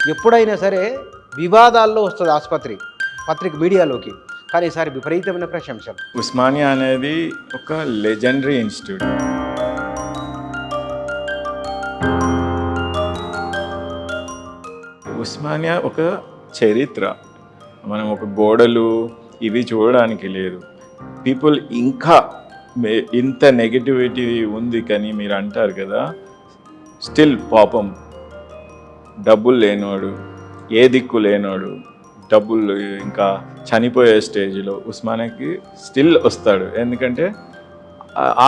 ఎప్పుడైనా సరే వివాదాల్లో వస్తుంది ఆసుపత్రి పత్రిక మీడియాలోకి, కానీ ఈసారి విపరీతమైన ప్రశంసలు. ఉస్మానియా అనేది ఒక లెజెండరీ ఇన్స్టిట్యూట్. ఉస్మానియా ఒక చరిత్ర. మనం ఒక గోడలు ఇవి చూడడానికి లేదు. పీపుల్ ఇంకా ఇంత నెగటివిటీ ఉంది, కానీ మీరు అంటారు కదా, స్టిల్ పాపం డబ్బులు లేనోడు, ఏ దిక్కు లేనోడు, డబ్బులు ఇంకా చనిపోయే స్టేజ్లో ఉస్మానియాకి స్టిల్ వస్తాడు. ఎందుకంటే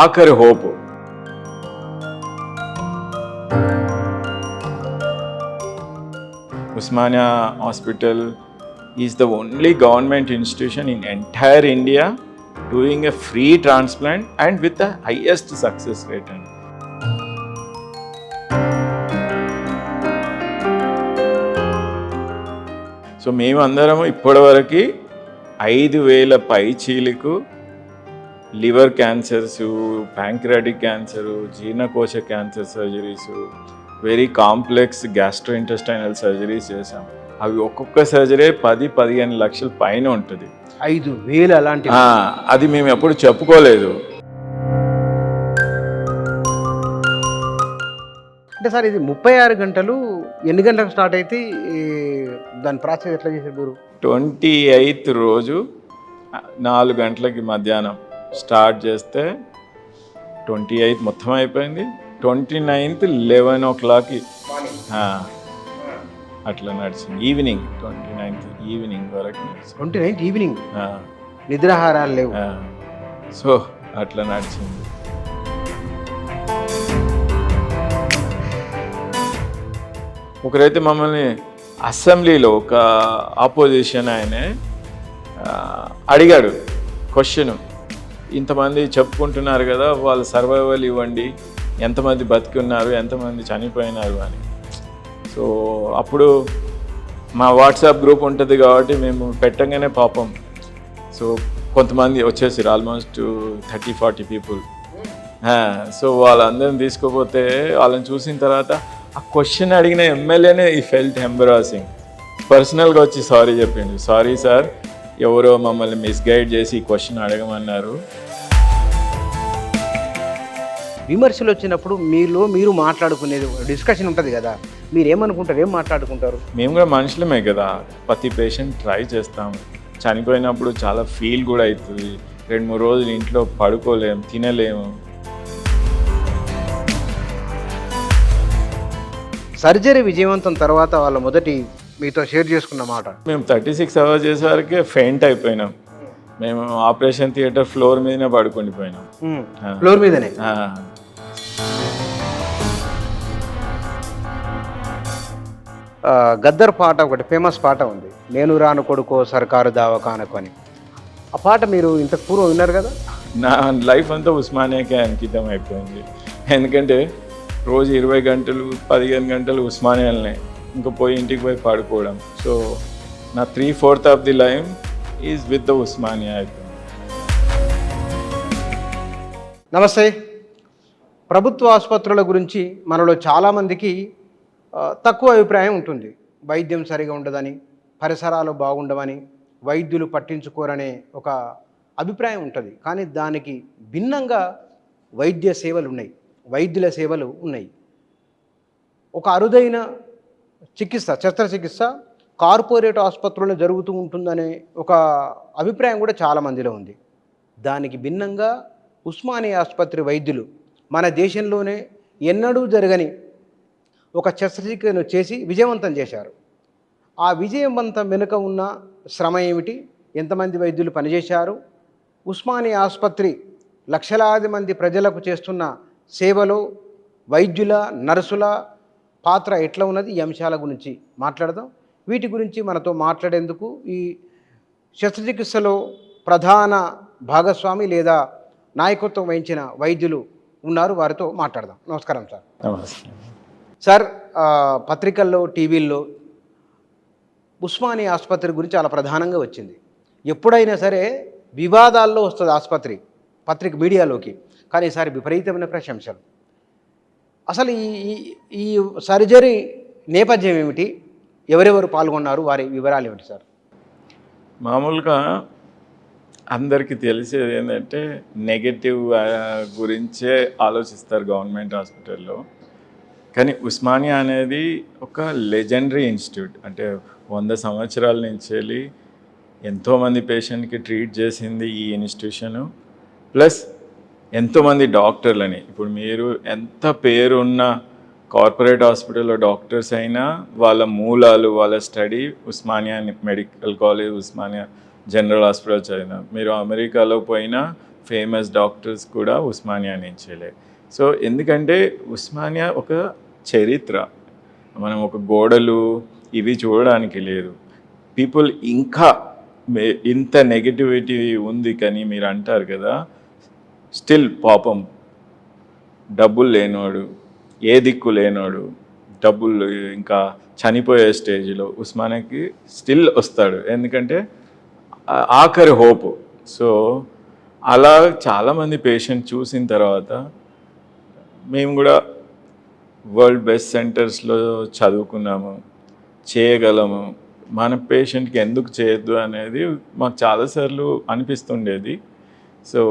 ఆఖరి hope. Usmania Hospital is the only government institution in entire India doing a free transplant and with the highest success rate. So మేమందరము ఇప్పటివరకు 5,000 పైచీలకు లివర్ క్యాన్సర్స్, ప్యాంక్రియాటిక్ క్యాన్సరు, జీర్ణకోశ cancer surgeries, very complex gastrointestinal surgeries చేసాం. అవి ఒక్కొక్క surgery 10-15 లక్షల పైన ఉంటుంది. 5,000 అలాంటి. అది మేము ఎప్పుడు చెప్పుకోలేదు. అంటే సార్ ఇది 36 గంటలు, ఎన్ని గంటలకు స్టార్ట్ అయితే దాని ప్రాసెస్ ఎట్లా చేశారు మీరు? 28th రోజు 4 గంటలకి మధ్యాహ్నం స్టార్ట్ చేస్తే 28th మొత్తం అయిపోయింది. 29th 11 o'clock అట్లా నడిచింది. ఈవినింగ్ 29th ఈవినింగ్ వరకు. 29th ఈవినింగ్ నిద్రాహారాలు లేవు. సో అట్లా నడిచింది. ఒకరైతే మమ్మల్ని అసెంబ్లీలో ఒక ఆపోజిషన్ ఆయనే అడిగాడు క్వశ్చన్, ఇంతమంది చెప్పుకుంటున్నారు కదా, వాళ్ళు సర్వైవల్ ఇవ్వండి, ఎంతమంది బతికి ఉన్నారు, ఎంతమంది చనిపోయినారు అని. సో అప్పుడు మా వాట్సాప్ గ్రూప్ ఉంటుంది కాబట్టి మేము పెట్టగానే పాపం సో కొంతమంది వచ్చేసారు, ఆల్మోస్ట్ 30-40 పీపుల్. సో వాళ్ళందరిని తీసుకోపోతే వాళ్ళని చూసిన తర్వాత ఆ క్వశ్చన్ అడిగిన ఎమ్మెల్యేనే ఈ ఫెల్ట్ ఎంబరాసింగ్. పర్సనల్గా వచ్చి సారీ చెప్పిండు, సారీ సార్, ఎవరో మమ్మల్ని మిస్గైడ్ చేసి ఈ క్వశ్చన్ అడగమన్నారు. విమర్శలు వచ్చినప్పుడు మీరు మాట్లాడుకునేది డిస్కషన్ ఉంటుంది కదా, మీరు ఏమనుకుంటారు, ఏం మాట్లాడుకుంటారు? మేము కూడా మనుషులమే కదా, ప్రతి పేషెంట్ ట్రై చేస్తాము. చనిపోయినప్పుడు చాలా ఫీల్ కూడా అవుతుంది. 2-3 రోజులు ఇంట్లో పడుకోలేము, తినలేము. సర్జరీ విజయవంతం తర్వాత వాళ్ళ మొదటి మీతో షేర్ చేసుకున్న మాట, మేము 36 hours చేసేవరకే ఫెయింట్ అయిపోయినాం. మేము ఆపరేషన్ థియేటర్ ఫ్లోర్ మీదనే పడుకుండిపోయినాం. ఫ్లోర్ మీదనే. గద్దర్ పాట ఒకటి ఫేమస్ పాట ఉంది, నేను రాను కొడుకో సర్కారు దావకానకు అని. ఆ పాట మీరు ఇంతకు పూర్వం విన్నారు కదా? నా లైఫ్ అంతా ఉస్మానియాకే అంకితం అయిపోయింది. ఎందుకంటే రోజు 20 గంటలు 15 గంటలు ఉస్మానియాలనే, ఇంకా పోయి ఇంటికి పోయి పడుకోవడం. సో నా 3/4 of the life is with the Osmania అయిపోయింది. నమస్తే. ప్రభుత్వ ఆసుపత్రుల గురించి మనలో చాలామందికి తక్కువ అభిప్రాయం ఉంటుంది. వైద్యం సరిగా ఉండదని, పరిసరాలు బాగుండవని, వైద్యులు పట్టించుకోరనే ఒక అభిప్రాయం ఉంటుంది. కానీ దానికి భిన్నంగా వైద్య సేవలు ఉన్నాయి, వైద్యుల సేవలు ఉన్నాయి. ఒక అరుదైన చికిత్స, శస్త్రచికిత్స కార్పొరేట్ ఆసుపత్రుల్లో జరుగుతూ ఉంటుందనే ఒక అభిప్రాయం కూడా చాలామందిలో ఉంది. దానికి భిన్నంగా ఉస్మానియా ఆసుపత్రి వైద్యులు మన దేశంలోనే ఎన్నడూ జరగని ఒక శస్త్రచికిత్సను చేసి విజయవంతం చేశారు. ఆ విజయవంతం వెనుక ఉన్న శ్రమ ఏమిటి, ఎంతమంది వైద్యులు పనిచేశారు, ఉస్మానియా ఆసుపత్రి లక్షలాది మంది ప్రజలకు చేస్తున్న సేవలో వైద్యుల, నర్సుల పాత్ర ఎట్లా ఉన్నది, ఈ అంశాల గురించి మాట్లాడదాం. వీటి గురించి మనతో మాట్లాడేందుకు ఈ శస్త్రచికిత్సలో ప్రధాన భాగస్వామి లేదా నాయకత్వం వహించిన వైద్యులు ఉన్నారు, వారితో మాట్లాడదాం. నమస్కారం సార్. నమస్తే సార్. పత్రికల్లో, టీవీల్లో ఉస్మానియా ఆసుపత్రి గురించి చాలా ప్రధానంగా వచ్చింది. ఎప్పుడైనా సరే వివాదాల్లో వస్తుంది ఆసుపత్రి పత్రిక మీడియాలోకి, కానీ ఈసారి విపరీతమైన ప్రశంసలు. అసలు ఈ సర్జరీ నేపథ్యం ఏమిటి, ఎవరెవరు పాల్గొన్నారు, వారి వివరాలు ఏమిటి సార్? మామూలుగా అందరికీ తెలిసేది ఏంటంటే నెగటివ్ గురించే ఆలోచిస్తారు గవర్నమెంట్ హాస్పిటల్లో. కానీ ఉస్మానియా అనేది ఒక లెజెండరీ ఇన్స్టిట్యూట్. అంటే 100 సంవత్సరాల నుంచి వెళ్ళి ఎంతోమంది పేషెంట్కి ట్రీట్ చేసింది ఈ ఇన్స్టిట్యూషను. ప్లస్ ఎంతోమంది డాక్టర్లని, ఇప్పుడు మీరు ఎంత పేరున్న కార్పొరేట్ హాస్పిటల్లో డాక్టర్స్ అయినా వాళ్ళ మూలాలు, వాళ్ళ study Osmania medical college, Osmania general hospital చదివిన. మీరు అమెరికాలో పోయినా ఫేమస్ డాక్టర్స్ కూడా ఉస్మానియా నుంచేలే. సో ఎందుకంటే ఉస్మానియా ఒక చరిత్ర, మనం ఒక గోడలు ఇవి చూడడానికి లేదు. పీపుల్ ఇంకా ఇంత నెగిటివిటీ ఉంది, కానీ మీరు అంటారు కదా స్టిల్ పాపం డబ్బులు లేనోడు, ఏ దిక్కు లేనోడు, డబ్బులు ఇంకా చనిపోయే స్టేజ్లో ఉస్మానియాకి స్టిల్ వస్తాడు, ఎందుకంటే ఆఖరి హోప్. సో అలా చాలామంది పేషెంట్ చూసిన తర్వాత మేము కూడా వరల్డ్ బెస్ట్ సెంటర్స్లో చదువుకున్నాము, చేయగలము, మన పేషెంట్కి ఎందుకు చేయొద్దు అనేది మాకు చాలాసార్లు అనిపిస్తుండేది. సో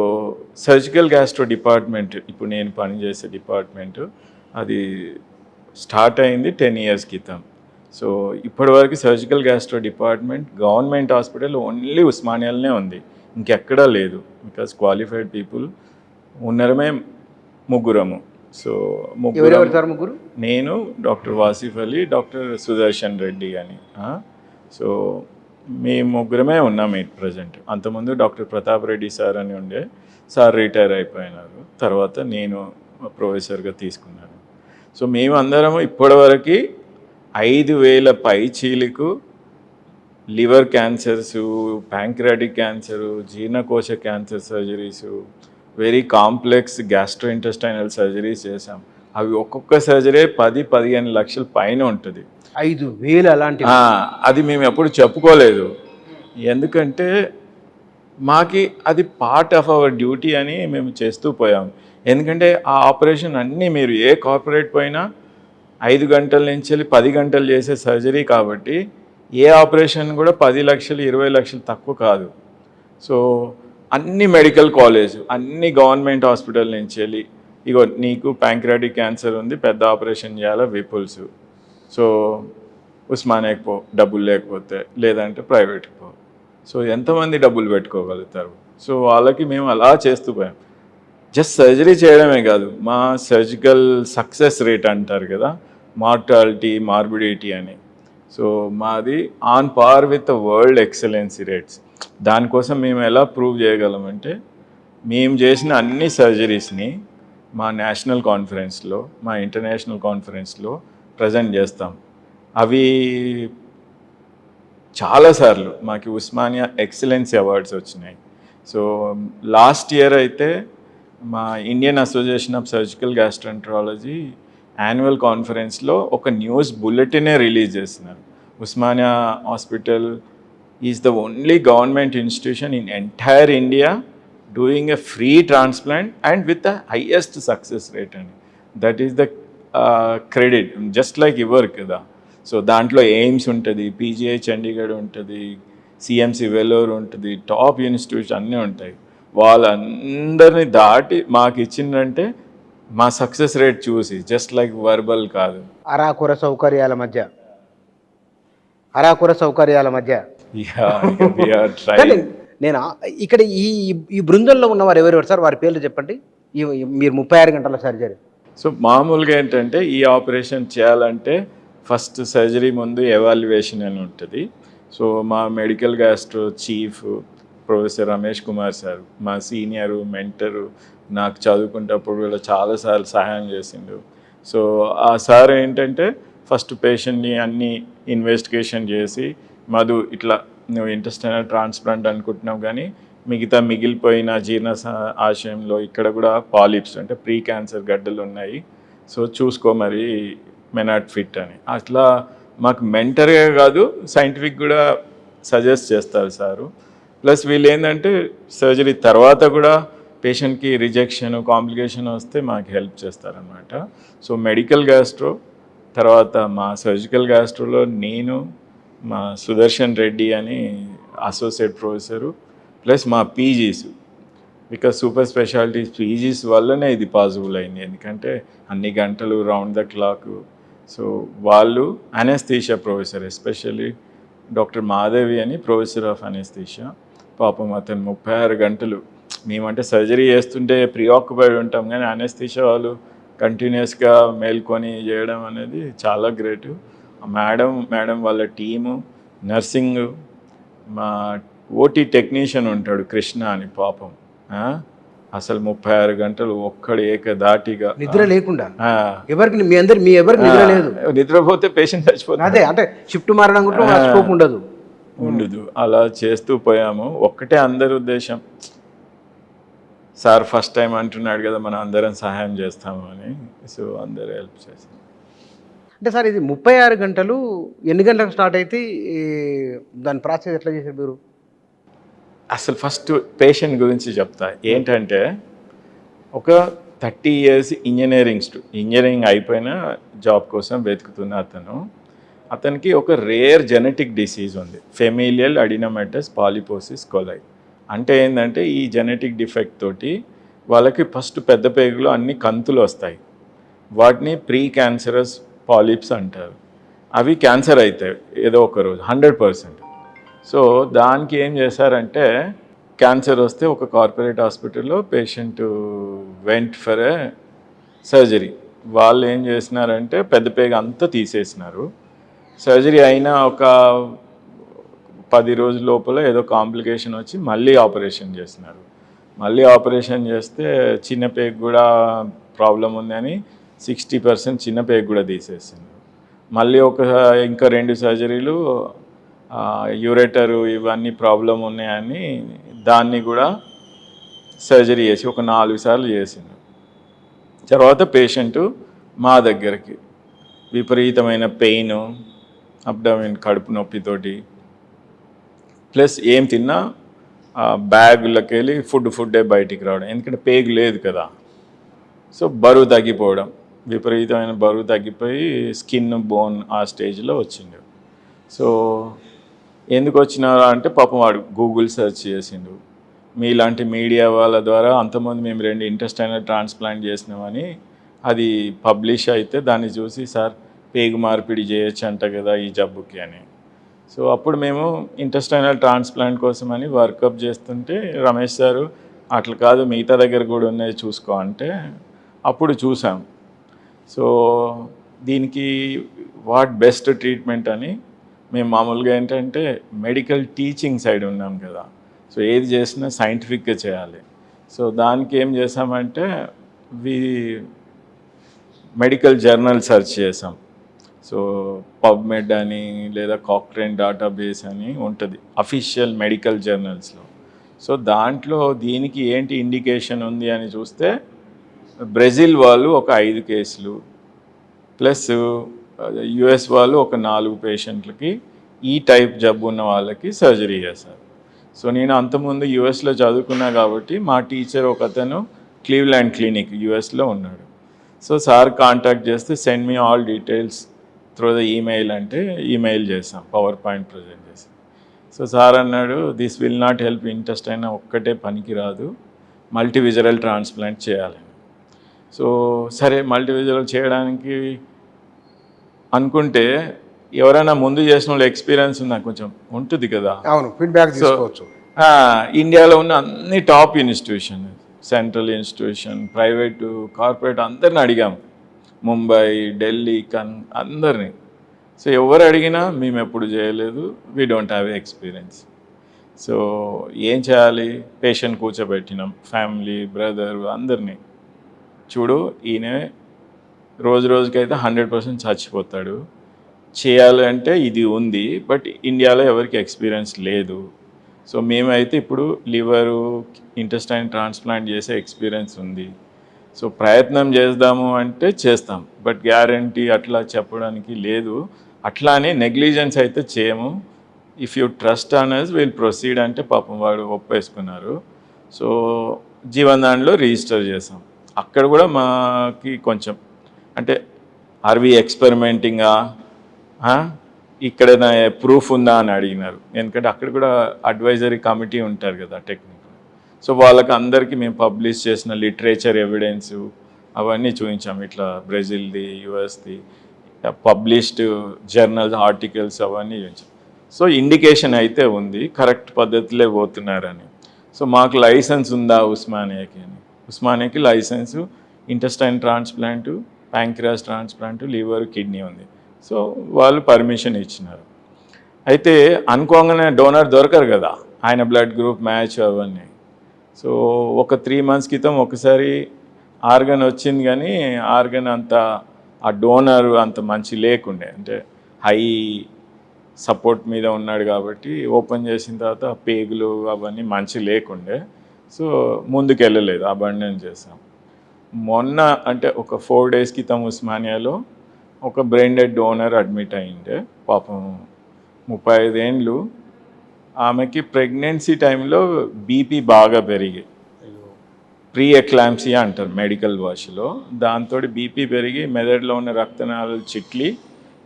సర్జికల్ గ్యాస్ట్రో డిపార్ట్మెంట్, ఇప్పుడు నేను పనిచేసే డిపార్ట్మెంటు, అది స్టార్ట్ అయింది 10 years క్రితం. సో ఇప్పటివరకు surgical gastro department government hospital only ఉస్మానియాలోనే ఉంది, ఇంకెక్కడా లేదు. బికాస్ క్వాలిఫైడ్ పీపుల్ ఉన్నరమే ముగ్గురము. సో ముగ్గురు, నేను, డాక్టర్ వాసిఫ్ అలీ, డాక్టర్ సుదర్శన్ రెడ్డి అని. సో మేము ముగ్గురమే ఉన్నాం ప్రజెంట్. అంతకుముందు డాక్టర్ ప్రతాప్ రెడ్డి సార్ అని ఉండే, సార్ రిటైర్ అయిపోయినారు. తర్వాత నేను ప్రొఫెసర్గా తీసుకున్నాను. సో మేము అందరము ఇప్పటివరకు 5,000 పైచీలకు లివర్ క్యాన్సర్సు, ప్యాంక్రియాటిక్ క్యాన్సరు, జీర్ణకోశ cancer surgeries, very complex gastrointestinal surgeries చేసాం. అవి ఒక్కొక్క సర్జరీ 10-15 లక్షల పైన ఉంటుంది. 5,000 అలాంటి. అది మేము ఎప్పుడు చెప్పుకోలేదు, ఎందుకంటే మాకి అది పార్ట్ ఆఫ్ అవర్ డ్యూటీ అని మేము చేస్తూ పోయాం. ఎందుకంటే ఆ ఆపరేషన్ అన్నీ మీరు ఏ కార్పొరేట్ పోయినా 5 గంటల నుంచి 10 గంటలు చేసే సర్జరీ కాబట్టి ఏ ఆపరేషన్ కూడా 10 లక్షలు 20 లక్షలు తక్కువ కాదు. సో అన్ని మెడికల్ కాలేజ్, అన్ని గవర్నమెంట్ హాస్పిటల్ నుంచి వెళ్ళి, ఇగో నీకు ప్యాంక్రియాటిక్ క్యాన్సర్ ఉంది, పెద్ద ఆపరేషన్ చేయాలా, విపుల్స్, సో ఉస్మానియాకి పో, డబ్బులు లేకపోతే, లేదంటే ప్రైవేట్కి పో. సో ఎంతమంది డబ్బులు పెట్టుకోగలుగుతారు? సో వాళ్ళకి మేము అలా చేస్తూ పోయాం. జస్ట్ సర్జరీ చేయడమే కాదు, మా సర్జికల్ సక్సెస్ రేట్ అంటారు కదా, మార్టాలిటీ, మార్బిడిటీ అని, సో మాది on par with world excellency rates. దానికోసం మేము ఎలా ప్రూవ్ చేయగలమంటే, మేము చేసిన అన్ని సర్జరీస్ని మా నేషనల్ కాన్ఫరెన్స్లో, మా ఇంటర్నేషనల్ కాన్ఫరెన్స్లో ప్రజెంట్ చేస్తాం. అవి చాలాసార్లు మాకు ఉస్మానియా ఎక్సలెన్సీ అవార్డ్స్ వచ్చినాయి. సో లాస్ట్ ఇయర్ అయితే మా Indian association of surgical gastroenterology annual కాన్ఫరెన్స్లో ఒక న్యూస్ బులెటినే రిలీజ్ చేస్తున్నారు. Osmania hospital is the only government institution in entire India doing a free transplant and with the highest success rate అని. That is the credit, just like your కదా. So దాంట్లో AIIMS ఉంటుంది, PGI Chandigarh ఉంటుంది, CMC Vellore ఉంటుంది, top institutes అన్నీ ఉంటాయి. వాళ్ళందరినీ దాటి మాకు ఇచ్చిందంటే మా సక్సెస్ రేట్ చూసి, జస్ట్ లైక్ వర్బల్ కాదు, అరాకొర సౌకర్యాల మధ్య. నేను ఇక్కడ ఈ బృందంలో ఉన్న వారు ఎవరెవరు సార్, వారి పేర్లు చెప్పండి. మీరు 36 గంటల సర్జరీ. సో మామూలుగా ఏంటంటే ఈ ఆపరేషన్ చేయాలంటే ఫస్ట్ సర్జరీ ముందు ఎవాల్యుయేషన్ అని ఉంటుంది. సో మా medical gastro chief professor Ramesh Kumar sir, మా సీనియరు, మెంటరు, నాకు చదువుకునేటప్పుడు కూడా చాలాసార్లు సహాయం చేసిండు. సో ఆ సార్ ఏంటంటే ఫస్ట్ పేషెంట్ని అన్ని ఇన్వెస్టిగేషన్ చేసి, మధు ఇట్లా నువ్వు ఇంటెస్టైనల్ ట్రాన్స్ప్లాంట్ అనుకుంటున్నావు, కానీ మిగతా మిగిలిపోయిన జీర్ణ ఆశయంలో ఇక్కడ కూడా పాలిప్స్ అంటే ప్రీ క్యాన్సర్ గడ్డలు ఉన్నాయి, సో చూసుకో మరి మెనాట్ ఫిట్ అని. అట్లా మాకు మెంటర్గా కాదు, సైంటిఫిక్ కూడా సజెస్ట్ చేస్తారు సారు. ప్లస్ వీళ్ళు ఏంటంటే సర్జరీ తర్వాత కూడా పేషెంట్కి రిజెక్షన్, కాంప్లికేషన్ వస్తే మాకు హెల్ప్ చేస్తారనమాట. సో మెడికల్ గ్యాస్ట్రో తర్వాత మా సర్జికల్ గ్యాస్ట్రోలో నేను, మా సుదర్శన్ రెడ్డి అని అసోసియేట్ ప్రొఫెసరు, ప్లస్ మా PGs, because super specialities PGs వల్లనే ఇది పాసిబుల్ అయింది. ఎందుకంటే అన్ని గంటలు రౌండ్ ద క్లాక్. సో వాళ్ళు anaesthesia professor, especially doctor Madhavi అని ప్రొఫెసర్ ఆఫ్ అనెస్థీషియా. పాపం అతను 36 గంటలు, మేమంటే సర్జరీ చేస్తుంటే ప్రీఆక్యుపైడ్ ఉంటాం, కానీ అనెస్థీషియా వాళ్ళు కంటిన్యూస్గా మేల్కొని చేయడం అనేది చాలా గ్రేటు. మేడం వాళ్ళ టీము, నర్సింగ్, మా ఓటీ టెక్నీషియన్ ఉంటాడు కృష్ణ అని, పాపం అసలు 36 గంటలు ఒక్కడు ఏకదాటిగా నిద్ర లేకుండా ఎవరికి మీ ఎవరికి నిద్ర లేదు. నిద్రపోతే పేషెంట్ చచ్చిపోతుంది. అదే అంటే షిఫ్ట్ మారడం కూడా స్కోప్ ఉండదు. అలా చేస్తూ పోయాము. ఒక్కటే అందరి ఉద్దేశం, సార్ ఫస్ట్ టైం అంటున్నాడు కదా మనం అందరం సహాయం చేస్తాము అని. సో అందరూ హెల్ప్ చేశారు. అంటే సార్ ఇది 36 గంటలు ఎన్ని గంటలకు స్టార్ట్ అయితే దాని ప్రాసెస్ ఎట్లా చేశారు మీరు? అసలు ఫస్ట్ పేషెంట్ గురించి చెప్తా. ఏంటంటే ఒక 30 years ఇంజనీరింగ్ అయిపోయిన జాబ్ కోసం వెతుకుతున్న అతనికి ఒక రేర్ జెనెటిక్ డిసీజ్ ఉంది, ఫెమిలియల్ అడినోమటస్ పాలిపోసిస్ కోలై. అంటే ఏంటంటే ఈ జెనెటిక్ డిఫెక్ట్ తోటి వాళ్ళకి ఫస్ట్ పెద్ద పేగులో అన్ని కంతులు వస్తాయి. వాటిని ప్రీ క్యాన్సరస్ పాలిప్స్ అంటారు. అవి క్యాన్సర్ అవుతాయి ఏదో ఒక రోజు 100%. సో దానికి ఏం చేశారంటే, క్యాన్సర్ వస్తే ఒక కార్పొరేట్ హాస్పిటల్లో patient went for a surgery. వాళ్ళు ఏం చేసినారంటే పెద్ద పేగ అంతా తీసేసినారు. సర్జరీ అయినా ఒక 10 రోజుల లోపల ఏదో కాంప్లికేషన్ వచ్చి మళ్ళీ ఆపరేషన్ చేసినారు. మళ్ళీ ఆపరేషన్ చేస్తే చిన్న పేగు కూడా ప్రాబ్లం ఉందని 60% చిన్న పేగు కూడా తీసేసింది. మళ్ళీ ఇంకా 2 సర్జరీలు, యూరేటరు ఇవన్నీ ప్రాబ్లం ఉన్నాయని దాన్ని కూడా సర్జరీ చేసి ఒక 4 సార్లు చేసింది. తర్వాత పేషెంటు మా దగ్గరికి విపరీతమైన పెయిన్, అబ్డామిన్ కడుపు నొప్పితోటి, ప్లస్ ఏం తిన్నా బ్యాగులకి వెళ్ళి ఫుడ్డే బయటికి రావడం, ఎందుకంటే పేగు లేదు కదా. సో బరువు తగ్గిపోవడం, విపరీతమైన బరువు తగ్గిపోయి స్కిన్ బోన్ ఆ స్టేజ్లో వచ్చిండు. సో ఎందుకు వచ్చినారా అంటే పాపం వాడు గూగుల్ సెర్చ్ చేసిండు. మీలాంటి మీడియా వాళ్ళ ద్వారా అంతమంది మేము 2 ఇంటెస్టైనల్ ట్రాన్స్ప్లాంట్ చేసినామని అది పబ్లిష్ అయితే దాన్ని చూసి, సార్ పేగు మార్పిడి చేయొచ్చు అంట కదా ఈ జబ్బుకి అని. సో అప్పుడు మేము ఇంటెస్టైనల్ ట్రాన్స్ప్లాంట్ కోసమని వర్కప్ చేస్తుంటే రమేష్ సారు అట్లా కాదు మిగతా దగ్గర కూడా ఉన్నాయి చూసుకో అంటే అప్పుడు చూసాం. సో దీనికి వాట్ బెస్ట్ ట్రీట్మెంట్ అని మేము మామూలుగా ఏంటంటే మెడికల్ టీచింగ్ సైడ్ ఉన్నాం కదా, సో ఏది చేసినా సైంటిఫిక్గా చేయాలి. సో దానికి ఏం చేసామంటే మెడికల్ జర్నల్ సెర్చ్ చేసాం. సో పబ్మెడ్ అని లేదా కాక్రేన్ డేటాబేస్ అని ఉంటుంది అఫీషియల్ మెడికల్ జర్నల్స్లో. సో దాంట్లో దీనికి ఏంటి ఇండికేషన్ ఉంది అని చూస్తే బ్రెజిల్ వాళ్ళు ఒక 5 కేసులు, ప్లస్ యుఎస్ వాళ్ళు ఒక 4 పేషెంట్లకి ఈ టైప్ జబ్బు ఉన్న వాళ్ళకి సర్జరీ చేశారు. సో నేను అంతకుముందు యుఎస్లో చదువుకున్నా కాబట్టి మా టీచర్ ఒక అతను క్లీవ్లాండ్ క్లినిక్ యుఎస్లో ఉన్నాడు. సో సార్ కాంటాక్ట్ చేస్తే send me all details through the email అంటే ఈమెయిల్ చేసాం, పవర్ పాయింట్ ప్రజెంట్ చేసి. సో సార్ అన్నాడు this will not help intestine ఒక్కటే పనికి రాదు, మల్టీవిజరల్ ట్రాన్స్ప్లాంట్ చేయాలని. సో సరే మల్టీవిజరల్ చేయడానికి అనుకుంటే ఎవరైనా ముందు చేసిన వాళ్ళు ఎక్స్పీరియన్స్ ఉందా కొంచెం ఉంటుంది కదా. అవును, ఫీడ్బ్యాక్ తీసుకోవచ్చు. ఇండియాలో ఉన్న అన్ని top institution, central institution, private, corporate అందరిని అడిగాం, ముంబై, ఢిల్లీ, అందరినీ. సో ఎవరు అడిగినా మేము ఎప్పుడు చేయలేదు, we don't have experience. So ఏం చేయాలి, పేషెంట్ కూర్చోబెట్టినాం, ఫ్యామిలీ, బ్రదర్ అందరినీ. చూడు ఈయన రోజుకైతే 100% చచ్చిపోతాడు, చేయాలి అంటే ఇది ఉంది, బట్ ఇండియాలో ఎవరికి ఎక్స్పీరియన్స్ లేదు. సో మేమైతే ఇప్పుడు లివరు, ఇంటెస్టైన్ ట్రాన్స్ప్లాంట్ చేసే ఎక్స్పీరియన్స్ ఉంది. సో ప్రయత్నం చేద్దాము అంటే చేస్తాం, బట్ గ్యారంటీ అట్లా చెప్పడానికి లేదు. అట్లానే నెగ్లిజెన్స్ అయితే చేయము. If you trust Anas will proceed అంటే పాపం వాడు ఒప్పేసుకున్నారు. సో జీవన్దాన్లో రిజిస్టర్ చేసాం. అక్కడ కూడా మాకి కొంచెం అంటే ఆర్వి ఎక్స్పెరిమెంటింగా, ఇక్కడ ప్రూఫ్ ఉందా అని అడిగినారు. ఎందుకంటే అక్కడ కూడా అడ్వైజరీ కమిటీ ఉంటారు కదా టెక్నిక్. సో వాళ్ళకి అందరికీ మేము పబ్లిష్ చేసిన లిటరేచర్ ఎవిడెన్స్ అవన్నీ చూపించాం. ఇట్లా బ్రెజిల్ది, యుఎస్ది పబ్లిష్డ్ జర్నల్స్ ఆర్టికల్స్ అవన్నీ చూపించాం. సో ఇండికేషన్ అయితే ఉంది, కరెక్ట్ పద్ధతిలో పోతున్నారని. సో మాకు లైసెన్స్ ఉందా ఉస్మానియాకి అని. ఉస్మానియాకి license intestine transplant, pancreas transplant, liver, kidney ఉంది. సో వాళ్ళు పర్మిషన్ ఇచ్చినారు. అయితే అనుకోగానే డోనర్ దొరకరు కదా, ఆయన బ్లడ్ గ్రూప్ మ్యాచ్ అవన్నీ. సో ఒక 3 months క్రితం ఒకసారి ఆర్గన్ వచ్చింది, కానీ ఆర్గన్ అంత ఆ డోనర్ అంత మంచి లేకుండే, అంటే హై సపోర్ట్ మీద ఉన్నాడు కాబట్టి ఓపెన్ చేసిన తర్వాత పేగులు అవన్నీ మంచి లేకుండే. సో ముందుకు వెళ్ళలేదు, అబాండన్ చేసాం. మొన్న అంటే ఒక 4 days క్రితం ఉస్మానియాలో ఒక బ్రెయిన్ డెడ్ డోనర్ అడ్మిట్ అయ్యిండే. పాపం 35 ఏండ్లు. ఆమెకి ప్రెగ్నెన్సీ టైంలో బీపీ బాగా పెరిగి, ప్రీ ఎక్లాంప్సియా అంటారు మెడికల్ భాషలో, దాంతో బీపీ పెరిగి మెదడులో ఉన్న రక్తనాళాలు చిట్లి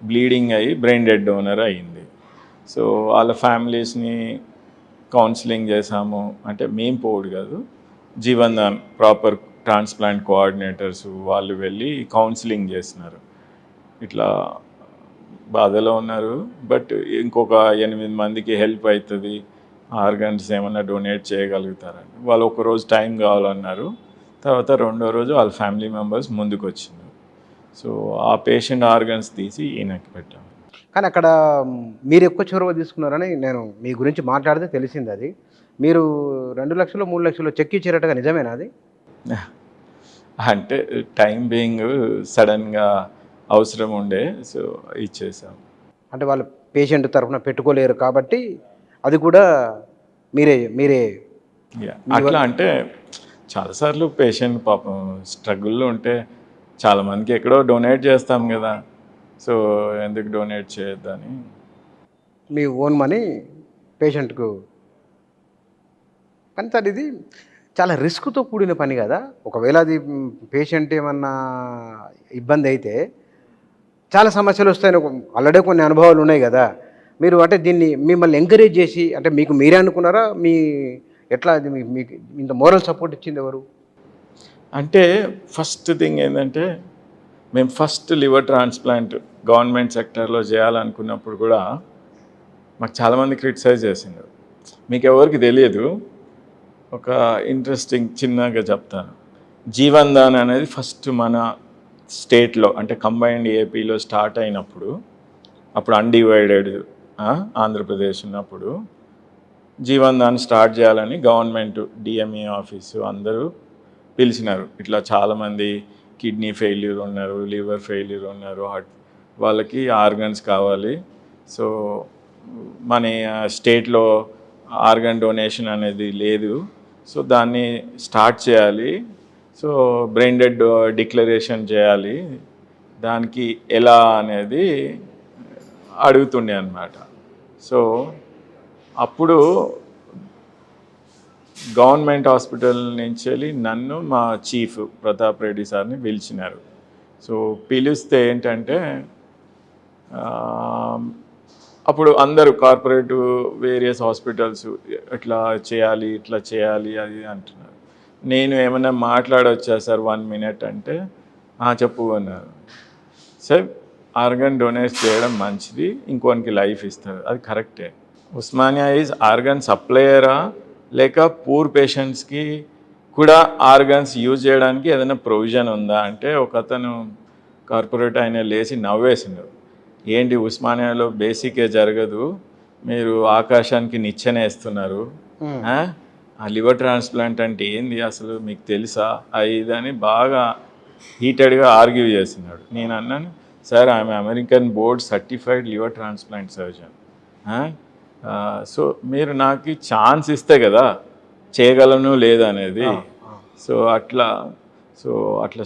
బ్లీడింగ్ అయ్యి బ్రెయిన్ డెడ్ డోనర్ అయ్యింది. సో వాళ్ళ ఫ్యామిలీస్ని కౌన్సిలింగ్ చేసాము. అంటే మేము పోడు కాదు, జీవన్ దాన్ ప్రాపర్ ట్రాన్స్ప్లాంట్ కోఆర్డినేటర్స్ వాళ్ళు వెళ్ళి కౌన్సిలింగ్ చేస్తున్నారు. ఇట్లా బాధలో ఉన్నారు, బట్ ఇంకొక 8 మందికి హెల్ప్ అవుతుంది, ఆర్గన్స్ ఏమన్నా డొనేట్ చేయగలుగుతారని వాళ్ళు ఒకరోజు టైం కావాలన్నారు. తర్వాత 2వ రోజు వాళ్ళ ఫ్యామిలీ మెంబర్స్ ముందుకు వచ్చినారు. సో ఆ పేషెంట్ ఆర్గన్స్ తీసి ఈయనకి పెట్టాము. కానీ అక్కడ మీరు ఎక్కువ చొరవ తీసుకున్నారని నేను మీ గురించి మాట్లాడితే తెలిసింది. అది మీరు 2 లక్షలు 3 లక్షలు చెక్ ఇచ్చారటగా, నిజమేనా అది? అంటే టైం బీయింగ్ సడన్గా అవసరం ఉండే, సో ఇచ్చేసాం. అంటే వాళ్ళు పేషెంట్ తరఫున పెట్టుకోలేరు కాబట్టి అది కూడా మీరే అట్లా. అంటే చాలాసార్లు పేషెంట్ పాపం స్ట్రగుల్లో ఉంటే చాలామందికి ఎక్కడో డొనేట్ చేస్తాం కదా, సో ఎందుకు డొనేట్ చేయొద్దని మీ ఓన్ మనీ పేషెంట్కు. కానీ సార్ ఇది చాలా రిస్క్తో కూడిన పని కదా. ఒకవేళ అది పేషెంట్ ఏమన్నా ఇబ్బంది అయితే చాలా సమస్యలు వస్తాయని ఆల్రెడీ కొన్ని అనుభవాలు ఉన్నాయి కదా. మీరు అంటే దీన్ని మిమ్మల్ని ఎంకరేజ్ చేసి, అంటే మీకు మీరే అనుకున్నారా, ఎట్లా అది మీకు ఇంత మోరల్ సపోర్ట్ ఇచ్చింది ఎవరు? అంటే ఫస్ట్ థింగ్ ఏంటంటే, మేము ఫస్ట్ లివర్ ట్రాన్స్ప్లాంట్ గవర్నమెంట్ సెక్టర్లో చేయాలనుకున్నప్పుడు కూడా మాకు చాలామంది క్రిటిసైజ్ చేసిండ్రు. మీకు ఎవరికి తెలియదు, ఒక ఇంట్రెస్టింగ్ చిన్నగా చెప్తాను. జీవన్ దాన్ అనేది ఫస్ట్ మన స్టేట్లో అంటే కంబైన్డ్ ఏపీలో స్టార్ట్ అయినప్పుడు, అప్పుడు అన్డివైడెడ్ ఆంధ్రప్రదేశ్ ఉన్నప్పుడు జీవన్ దాన్ స్టార్ట్ చేయాలని గవర్నమెంట్ డిఎంఈ ఆఫీసు అందరూ పిలిచినారు. ఇట్లా చాలామంది కిడ్నీ ఫెయిల్యూర్ ఉన్నారు, లివర్ ఫెయిల్యూర్ ఉన్నారు, హార్ట్ వాళ్ళకి ఆర్గన్స్ కావాలి. సో మన స్టేట్లో ఆర్గన్ డొనేషన్ అనేది లేదు, సో దాన్ని స్టార్ట్ చేయాలి. సో బ్రెయిన్ డెడ్ డిక్లరేషన్ చేయాలి, దానికి ఎలా అనేది అడుగుతుండే అన్నమాట. సో అప్పుడు గవర్నమెంట్ హాస్పిటల్ నుంచి వెళ్ళి నన్ను మా చీఫ్ ప్రతాప్ రెడ్డి సార్ని పిలిచినారు. సో పిలిస్తే ఏంటంటే అప్పుడు అందరూ కార్పొరేట్ వేరియస్ హాస్పిటల్స్ ఇట్లా చేయాలి అది అంటున్నారు. నేను ఏమైనా మాట్లాడొచ్చా సార్ 1 minute అంటే చెప్పు అన్నారు. సార్ ఆర్గన్ డొనేట్ చేయడం మంచిది, ఇంకోనికి లైఫ్ ఇస్తారు, అది కరెక్టే. ఉస్మానియా ఈజ్ ఆర్గన్ సప్లయరా లేక పూర్ పేషెంట్స్కి కూడా ఆర్గన్స్ యూజ్ చేయడానికి ఏదైనా ప్రొవిజన్ ఉందా అంటే ఒక అతను కార్పొరేట్ ఆయన లేచి నవ్వేసిండు. ఏంటి ఉస్మానియాలో బేసికే జరగదు, మీరు ఆకాశానికి నిచ్చెనేస్తున్నారు, ఆ లివర్ ట్రాన్స్ప్లాంట్ అంటే ఏంది అసలు మీకు తెలుసా ఇదని బాగా హీటెడ్గా ఆర్గ్యూ చేస్తున్నాడు. నేను అన్నాను, sir I'm American board certified liver transplant surgeon, so మీరు నాకు ఛాన్స్ ఇస్తే కదా చేయగలను లేదనేది. సో అట్లా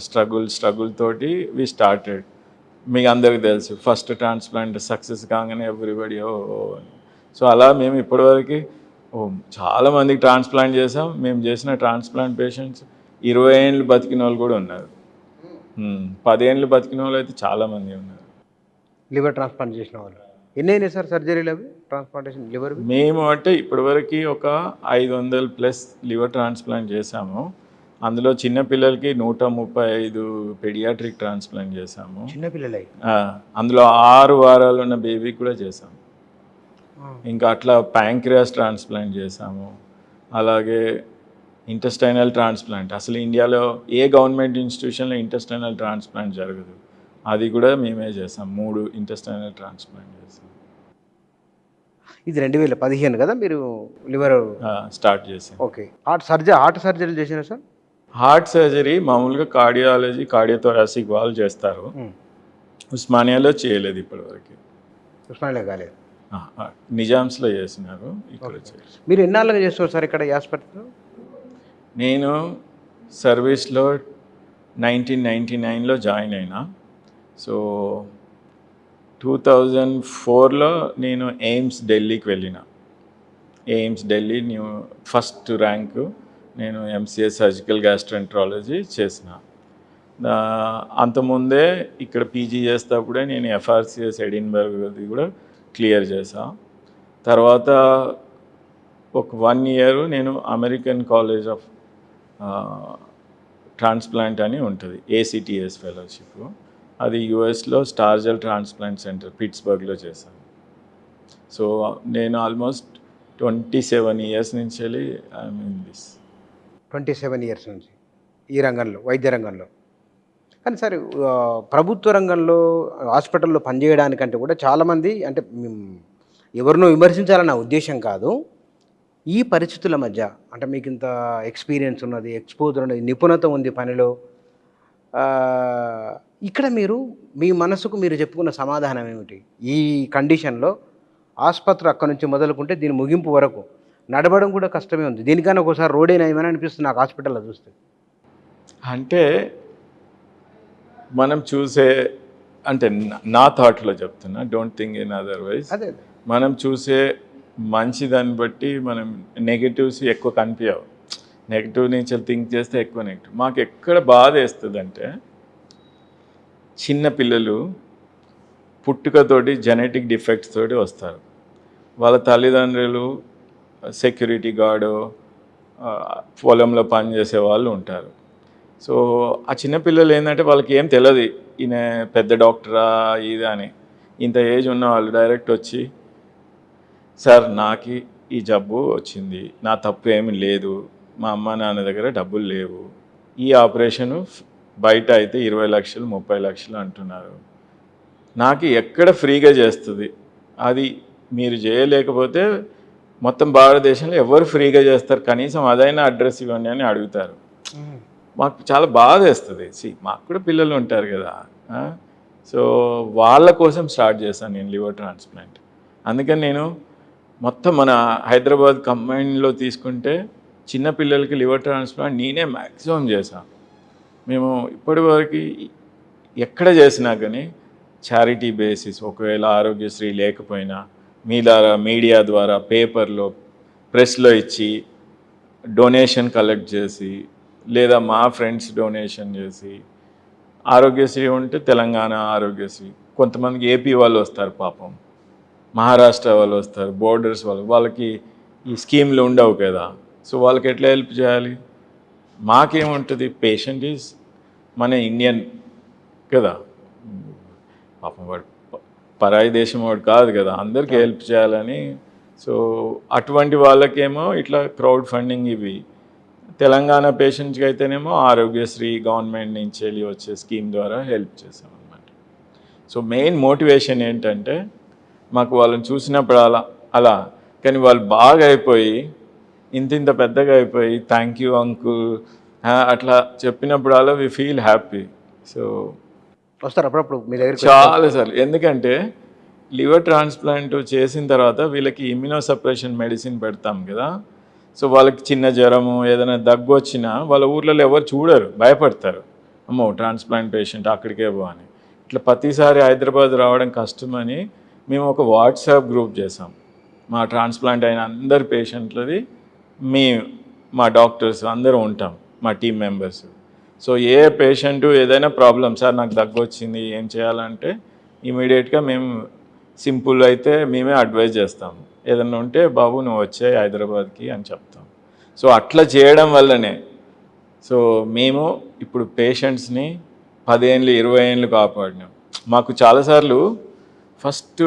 స్ట్రగుల్ తోటి వి స్టార్టెడ్. మీకు అందరికీ తెలుసు ఫస్ట్ ట్రాన్స్ప్లాంట్ సక్సెస్ కాగానే ఎవ్రీబడి సో అలా మేము ఇప్పటివరకు చాలామందికి ట్రాన్స్ప్లాంట్ చేసాం. మేము చేసిన ట్రాన్స్ప్లాంట్ పేషెంట్స్ 20 ఏళ్ళు బతికిన వాళ్ళు కూడా ఉన్నారు. 10 ఏళ్ళు బతికిన వాళ్ళు అయితే చాలామంది ఉన్నారు. లివర్ ట్రాన్స్ప్లాంట్ చేసిన వాళ్ళు ఎన్ని అయినాయి సార్ సర్జరీలు అవి ట్రాన్స్ప్లాంటేషన్ లివర్? మేము అంటే ఇప్పటివరకు ఒక 500+ లివర్ ట్రాన్స్ప్లాంట్ చేశాము. అందులో చిన్నపిల్లలకి 135 పెడియాట్రిక్ ట్రాన్స్ప్లాంట్ చేశాము. చిన్నపిల్లలై అందులో 6 వారాలు ఉన్న బేబీ కూడా చేశాము. ఇంకా అట్లా ప్యాంక్రియాస్ ట్రాన్స్ప్లాంట్ చేశాము. అలాగే ఇంటెస్టైనల్ ట్రాన్స్ప్లాంట్, అసలు ఇండియాలో ఏ గవర్నమెంట్ ఇన్స్టిట్యూషన్లో ఇంటెస్టైనల్ ట్రాన్స్ప్లాంట్ జరగదు, అది కూడా మేమే చేసాం. 3 ఇంటెస్టైనల్ ట్రాన్స్ప్లాంట్ చేసాం. ఇది 2015 కదా మీరు లివర్ స్టార్ట్ చేసాం. ఓకే. హార్ట్ సర్జరీ చేసినా సార్? హార్ట్ సర్జరీ మామూలుగా కార్డియాలజీ, కార్డియోథొరాసిక్ వాళ్ళు చేస్తారు. ఉస్మానియాలో చేయలేదు ఇప్పటివరకు. ఉస్మానియాలో కాలేదు, నిజామ్స్లో చేసినారు, ఇక్కడ చేయలేదు. మీరు ఎన్నాళ్ళుగా చేస్తున్నారు సార్ ఇక్కడ ఈ హాస్పిటల్లో? నేను సర్వీస్లో 1999లో జాయిన్ అయినా. సో 2004లో నేను ఎయిమ్స్ ఢిల్లీకి వెళ్ళిన. ఎయిమ్స్ ఢిల్లీ ఫస్ట్ ర్యాంకు నేను ఎంసీఏ సర్జికల్ గ్యాస్ట్రోఎంట్రాలజీ చేసిన. అంతకుముందే ఇక్కడ పీజీ చేసేటప్పుడే నేను ఎఫ్ఆర్సిఎస్ ఎడిన్బర్గ్ది కూడా క్లియర్ చేసా. తర్వాత ఒక 1 ఇయర్ నేను అమెరికన్ కాలేజ్ ఆఫ్ ట్రాన్స్ప్లాంట్ అని ఉంటుంది, ఏసిటిఎస్ ఫెలోషిప్. అది యుఎస్లో స్టార్జల్ ట్రాన్స్ప్లాంట్ సెంటర్ పిట్స్బర్గ్లో చేశాను. సో నేను ఆల్మోస్ట్ 27 ఇయర్స్ నుంచి ఐఎమ్ ఇన్ దిస్. 27 ఇయర్స్ నుంచి ఈ రంగంలో, వైద్య రంగంలో. కానీ సార్ ప్రభుత్వ రంగంలో హాస్పిటల్లో పనిచేయడానికంటే కూడా చాలామంది, అంటే ఎవరినో విమర్శించాలన్న ఉద్దేశం కాదు, ఈ పరిస్థితుల మధ్య అంటే మీకు ఇంత ఎక్స్పీరియన్స్ ఉన్నది, ఎక్స్పోజర్ ఉన్నది, నిపుణత ఉంది పనిలో, ఇక్కడ మీరు మీ మనసుకు మీరు చెప్పుకున్న సమాధానం ఏమిటి? ఈ కండిషన్లో ఆసుపత్రి అక్కడి నుంచి మొదలుకుంటే దీని ముగింపు వరకు నడవడం కూడా కష్టమే ఉంది. దీనికన్నా ఒకసారి రోడే నయమని అనిపిస్తుంది నాకు హాస్పిటల్లో చూస్తే. అంటే మనం చూసే, అంటే నా థాట్లో చెప్తున్నా, డోంట్ థింక్ ఇన్ అదర్వైజ్. అదే మనం చూసే మంచి దాన్ని బట్టి మనం నెగిటివ్స్ ఎక్కువ కనిపించవు. నెగిటివ్ నుంచి థింక్ చేస్తే ఎక్కువ నెగిటివ్. మాకు ఎక్కడ బాధ వేస్తుందంటే, చిన్న పిల్లలు పుట్టుకతోటి జెనెటిక్ డిఫెక్ట్స్ తోటి వస్తారు. వాళ్ళ తల్లిదండ్రులు సెక్యూరిటీ గార్డు, పొలంలో పనిచేసే వాళ్ళు ఉంటారు. సో ఆ చిన్నపిల్లలు ఏంటంటే వాళ్ళకి ఏం తెలియదు ఈయన పెద్ద డాక్టరా ఇది అని. ఇంత ఏజ్ ఉన్న వాళ్ళు డైరెక్ట్ వచ్చి, సార్ నాకు ఈ జబ్బు వచ్చింది, నా తప్పు ఏమి లేదు, మా అమ్మ నాన్న దగ్గర డబ్బులు లేవు, ఈ ఆపరేషను బయట అయితే 20 లక్షలు 30 లక్షలు అంటున్నారు, నాకు ఎక్కడ ఫ్రీగా చేస్తుంది, అది మీరు చేయలేకపోతే మొత్తం భారతదేశంలో ఎవరు ఫ్రీగా చేస్తారు, కనీసం అదైనా అడ్రస్ ఇవ్వండి అని అడుగుతారు. మాకు చాలా బాధ వేస్తుంది. మాకు కూడా పిల్లలు ఉంటారు కదా, సో వాళ్ళ కోసం స్టార్ట్ చేశాను నేను లివర్ ట్రాన్స్ప్లాంట్. అందుకని నేను మొత్తం మన హైదరాబాద్ కంబైన్లో తీసుకుంటే చిన్నపిల్లలకి లివర్ ట్రాన్స్ప్లాంట్ నేనే మ్యాక్సిమం చేశాను. మేము ఇప్పటివరకు ఎక్కడ చేసినా కానీ చారిటీ బేసిస్, ఒకవేళ ఆరోగ్యశ్రీ లేకపోయినా మీడియా ద్వారా పేపర్లో ప్రెస్లో ఇచ్చి డొనేషన్ కలెక్ట్ చేసి, లేదా మా ఫ్రెండ్స్ డొనేషన్ చేసి, ఆరోగ్యశ్రీ ఉంటే తెలంగాణ ఆరోగ్యశ్రీ, కొంతమందికి ఏపీ వాళ్ళు వస్తారు పాపం, మహారాష్ట్ర వాళ్ళు వస్తారు, బోర్డర్స్ వాళ్ళకి ఈ స్కీమ్లు ఉండవు కదా, సో వాళ్ళకి ఎట్లా హెల్ప్ చేయాలి? మాకేముంటుంది, పేషెంట్ ఈజ్ మన ఇండియన్ కదా, పాపం వాడు పరాయి దేశం వాడు కాదు కదా, అందరికీ హెల్ప్ చేయాలని. సో అటువంటి వాళ్ళకేమో ఇట్లా క్రౌడ్ ఫండింగ్ ఇవి, తెలంగాణ పేషెంట్స్కి అయితేనేమో ఆరోగ్యశ్రీ గవర్నమెంట్ నుంచి వెళ్ళి వచ్చే స్కీమ్ ద్వారా హెల్ప్ చేసామన్నమాట. సో మెయిన్ మోటివేషన్ ఏంటంటే, మాకు వాళ్ళని చూసినప్పుడు అలా కానీ వాళ్ళు బాగా అయిపోయి ఇంత పెద్దగా అయిపోయి థ్యాంక్ యూ అంకుల్ అట్లా చెప్పినప్పుడు అలా వి ఫీల్ హ్యాపీ. సో వస్తారు అప్పుడప్పుడు మీ దగ్గర చాలాసార్లు. ఎందుకంటే లివర్ ట్రాన్స్ప్లాంట్ చేసిన తర్వాత వీళ్ళకి ఇమ్యూనోసప్రెషన్ మెడిసిన్ పెడతాం కదా, సో వాళ్ళకి చిన్న జ్వరము ఏదైనా దగ్గు వచ్చినా వాళ్ళ ఊర్లలో ఎవరు చూడరు, భయపడతారు, అమ్మో ట్రాన్స్ప్లాంట్ పేషెంట్ అక్కడికే అని. ఇట్లా ప్రతిసారి హైదరాబాద్ రావడం కష్టమని మేము ఒక వాట్సాప్ గ్రూప్ చేసాం. మా ట్రాన్స్ప్లాంట్ అయిన అందరు పేషెంట్లది మా డాక్టర్స్ అందరూ ఉంటాం, మా టీం మెంబర్స్. సో ఏ పేషెంట్ ఏదైనా ప్రాబ్లం, సార్ నాకు దగ్గు వచ్చింది ఏం చేయాలంటే ఇమీడియట్గా మేము సింపుల్ అయితే మేమే అడ్వైజ్ చేస్తాము. ఏదన్నా ఉంటే బాబు నువ్వు వచ్చే హైదరాబాద్కి అని చెప్తాం. సో అట్లా చేయడం వల్లనే సో మేము ఇప్పుడు పేషెంట్స్ని 10 ఏళ్ళు 20 ఏళ్ళు కాపాడినాం. మాకు చాలాసార్లు ఫస్ట్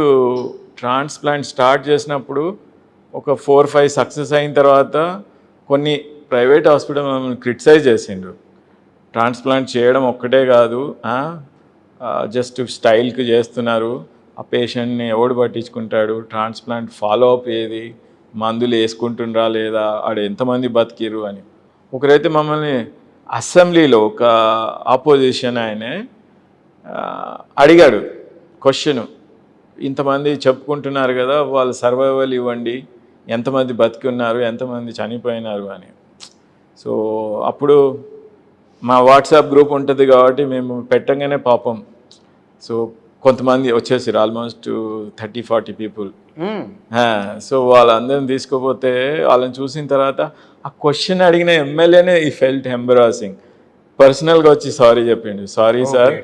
ట్రాన్స్ప్లాంట్ స్టార్ట్ చేసినప్పుడు ఒక 4-5 సక్సెస్ అయిన తర్వాత కొన్ని ప్రైవేట్ హాస్పిటల్ మమ్మల్ని క్రిటిసైజ్ చేసిండ్రు. ట్రాన్స్ప్లాంట్ చేయడం ఒక్కటే కాదు, జస్ట్ స్టైల్కి చేస్తున్నారు, ఆ పేషెంట్ని ఎవడు పట్టించుకుంటాడు, ట్రాన్స్ప్లాంట్ ఫాలో అప్ ఏది, మందులు వేసుకుంటుండ్రా లేదా, ఆడ ఎంతమంది బతికిరు అని. ఒకరైతే మమ్మల్ని అసెంబ్లీలో ఒక ఆపోజిషన్ ఆయనే అడిగాడు క్వశ్చన్, ఇంతమంది చెప్పుకుంటున్నారు కదా వాళ్ళ సర్వైవల్ ఇవ్వండి, ఎంతమంది బతికి ఉన్నారు ఎంతమంది చనిపోయినారు అని. సో అప్పుడు మా వాట్సాప్ గ్రూప్ ఉంటుంది కాబట్టి మేము పెట్టంగానే పాపం సో కొంతమంది వచ్చేసారు, ఆల్మోస్ట్ 30-40 పీపుల్. సో వాళ్ళందరిని తీసుకుపోతే వాళ్ళని చూసిన తర్వాత ఆ క్వశ్చన్ అడిగిన ఎమ్మెల్యేనే ఈ ఫెల్ట్ ఎంబరాసింగ్. పర్సనల్గా వచ్చి సారీ చెప్పిండు, సారీ సార్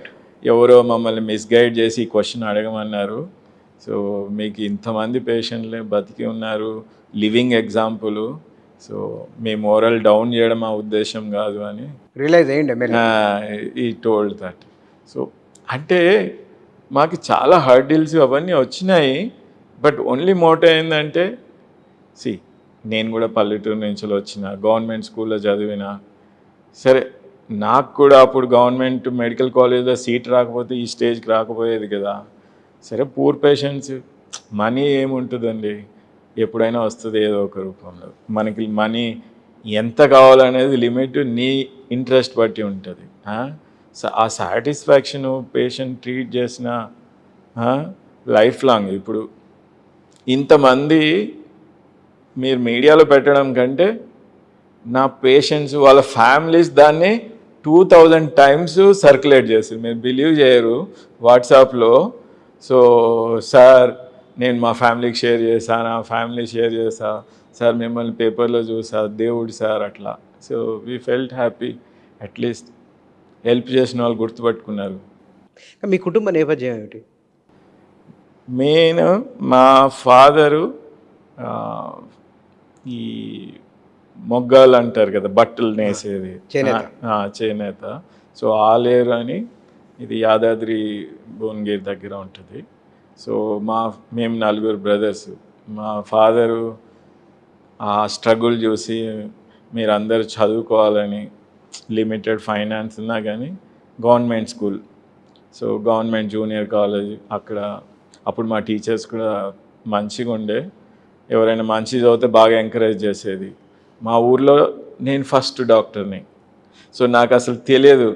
ఎవరో మమ్మల్ని మిస్గైడ్ చేసి ఈ క్వశ్చన్ అడగమన్నారు, సో మీకు ఇంతమంది పేషెంట్లే బతికి ఉన్నారు, లివింగ్ ఎగ్జాంపుల్, సో మీ మోరల్ డౌన్ చేయడం మా ఉద్దేశం కాదు అని రియలైజ్ అయ్యండి ఈ టోల్డ్ దట్. సో అంటే మాకు చాలా హర్డిల్స్ అవన్నీ వచ్చినాయి, బట్ ఓన్లీ మోటో ఏంటంటే నేను కూడా పల్లెటూరు నుంచి వచ్చిన, గవర్నమెంట్ స్కూల్లో చదివిన, సరే నాకు కూడా అప్పుడు గవర్నమెంట్ మెడికల్ కాలేజ్లో సీట్ రాకపోతే ఈ స్టేజ్కి రాకపోయేది కదా. సరే పూర్ పేషెంట్స్ మనీ ఏముంటుందండి, ఎప్పుడైనా వస్తుంది ఏదో ఒక రూపంలో. మనకి మనీ ఎంత కావాలనేది లిమిట్ నీ ఇంట్రెస్ట్ బట్టి ఉంటుంది. ఆ సాటిస్ఫాక్షను పేషెంట్ ట్రీట్ చేసిన లైఫ్ లాంగ్. ఇప్పుడు ఇంతమంది మీరు మీడియాలో పెట్టడం కంటే నా పేషెంట్స్ వాళ్ళ ఫ్యామిలీస్ దాన్ని 2000 టైమ్స్ సర్క్యులేట్ చేస్తారు, మీరు బిలీవ్ చేయరు వాట్సాప్లో. సో సార్ నేను మా ఫ్యామిలీకి షేర్ చేశా, నా ఫ్యామిలీ షేర్ చేశా, సార్ మిమ్మల్ని పేపర్లో చూసా, దేవుడు సార్ అట్లా. So we felt happy, at least help చేసిన వాళ్ళు గుర్తుపట్టుకున్నారు. మీ కుటుంబ నేపథ్యం ఏమిటి? మెయిన్ మా ఫాదరు ఈ మొగ్గాలు అంటారు కదా, బట్టలు నేసేది, చేనేత. సో ఆలేరు అని ఇది యాదాద్రి భువనగిరి దగ్గర ఉంటుంది. సో మేము 4 బ్రదర్స్. మా ఫాదరు ఆ స్ట్రగుల్ చూసి మీరందరూ చదువుకోవాలని, లిమిటెడ్ ఫైనాన్స్ ఉన్నా కానీ government school, so government junior college అక్కడ. అప్పుడు మా టీచర్స్ కూడా మంచిగా ఉండే, ఎవరైనా మంచి చదివితే బాగా ఎంకరేజ్ చేసేది. మా ఊర్లో నేను ఫస్ట్ డాక్టర్ని, సో నాకు అసలు తెలియదు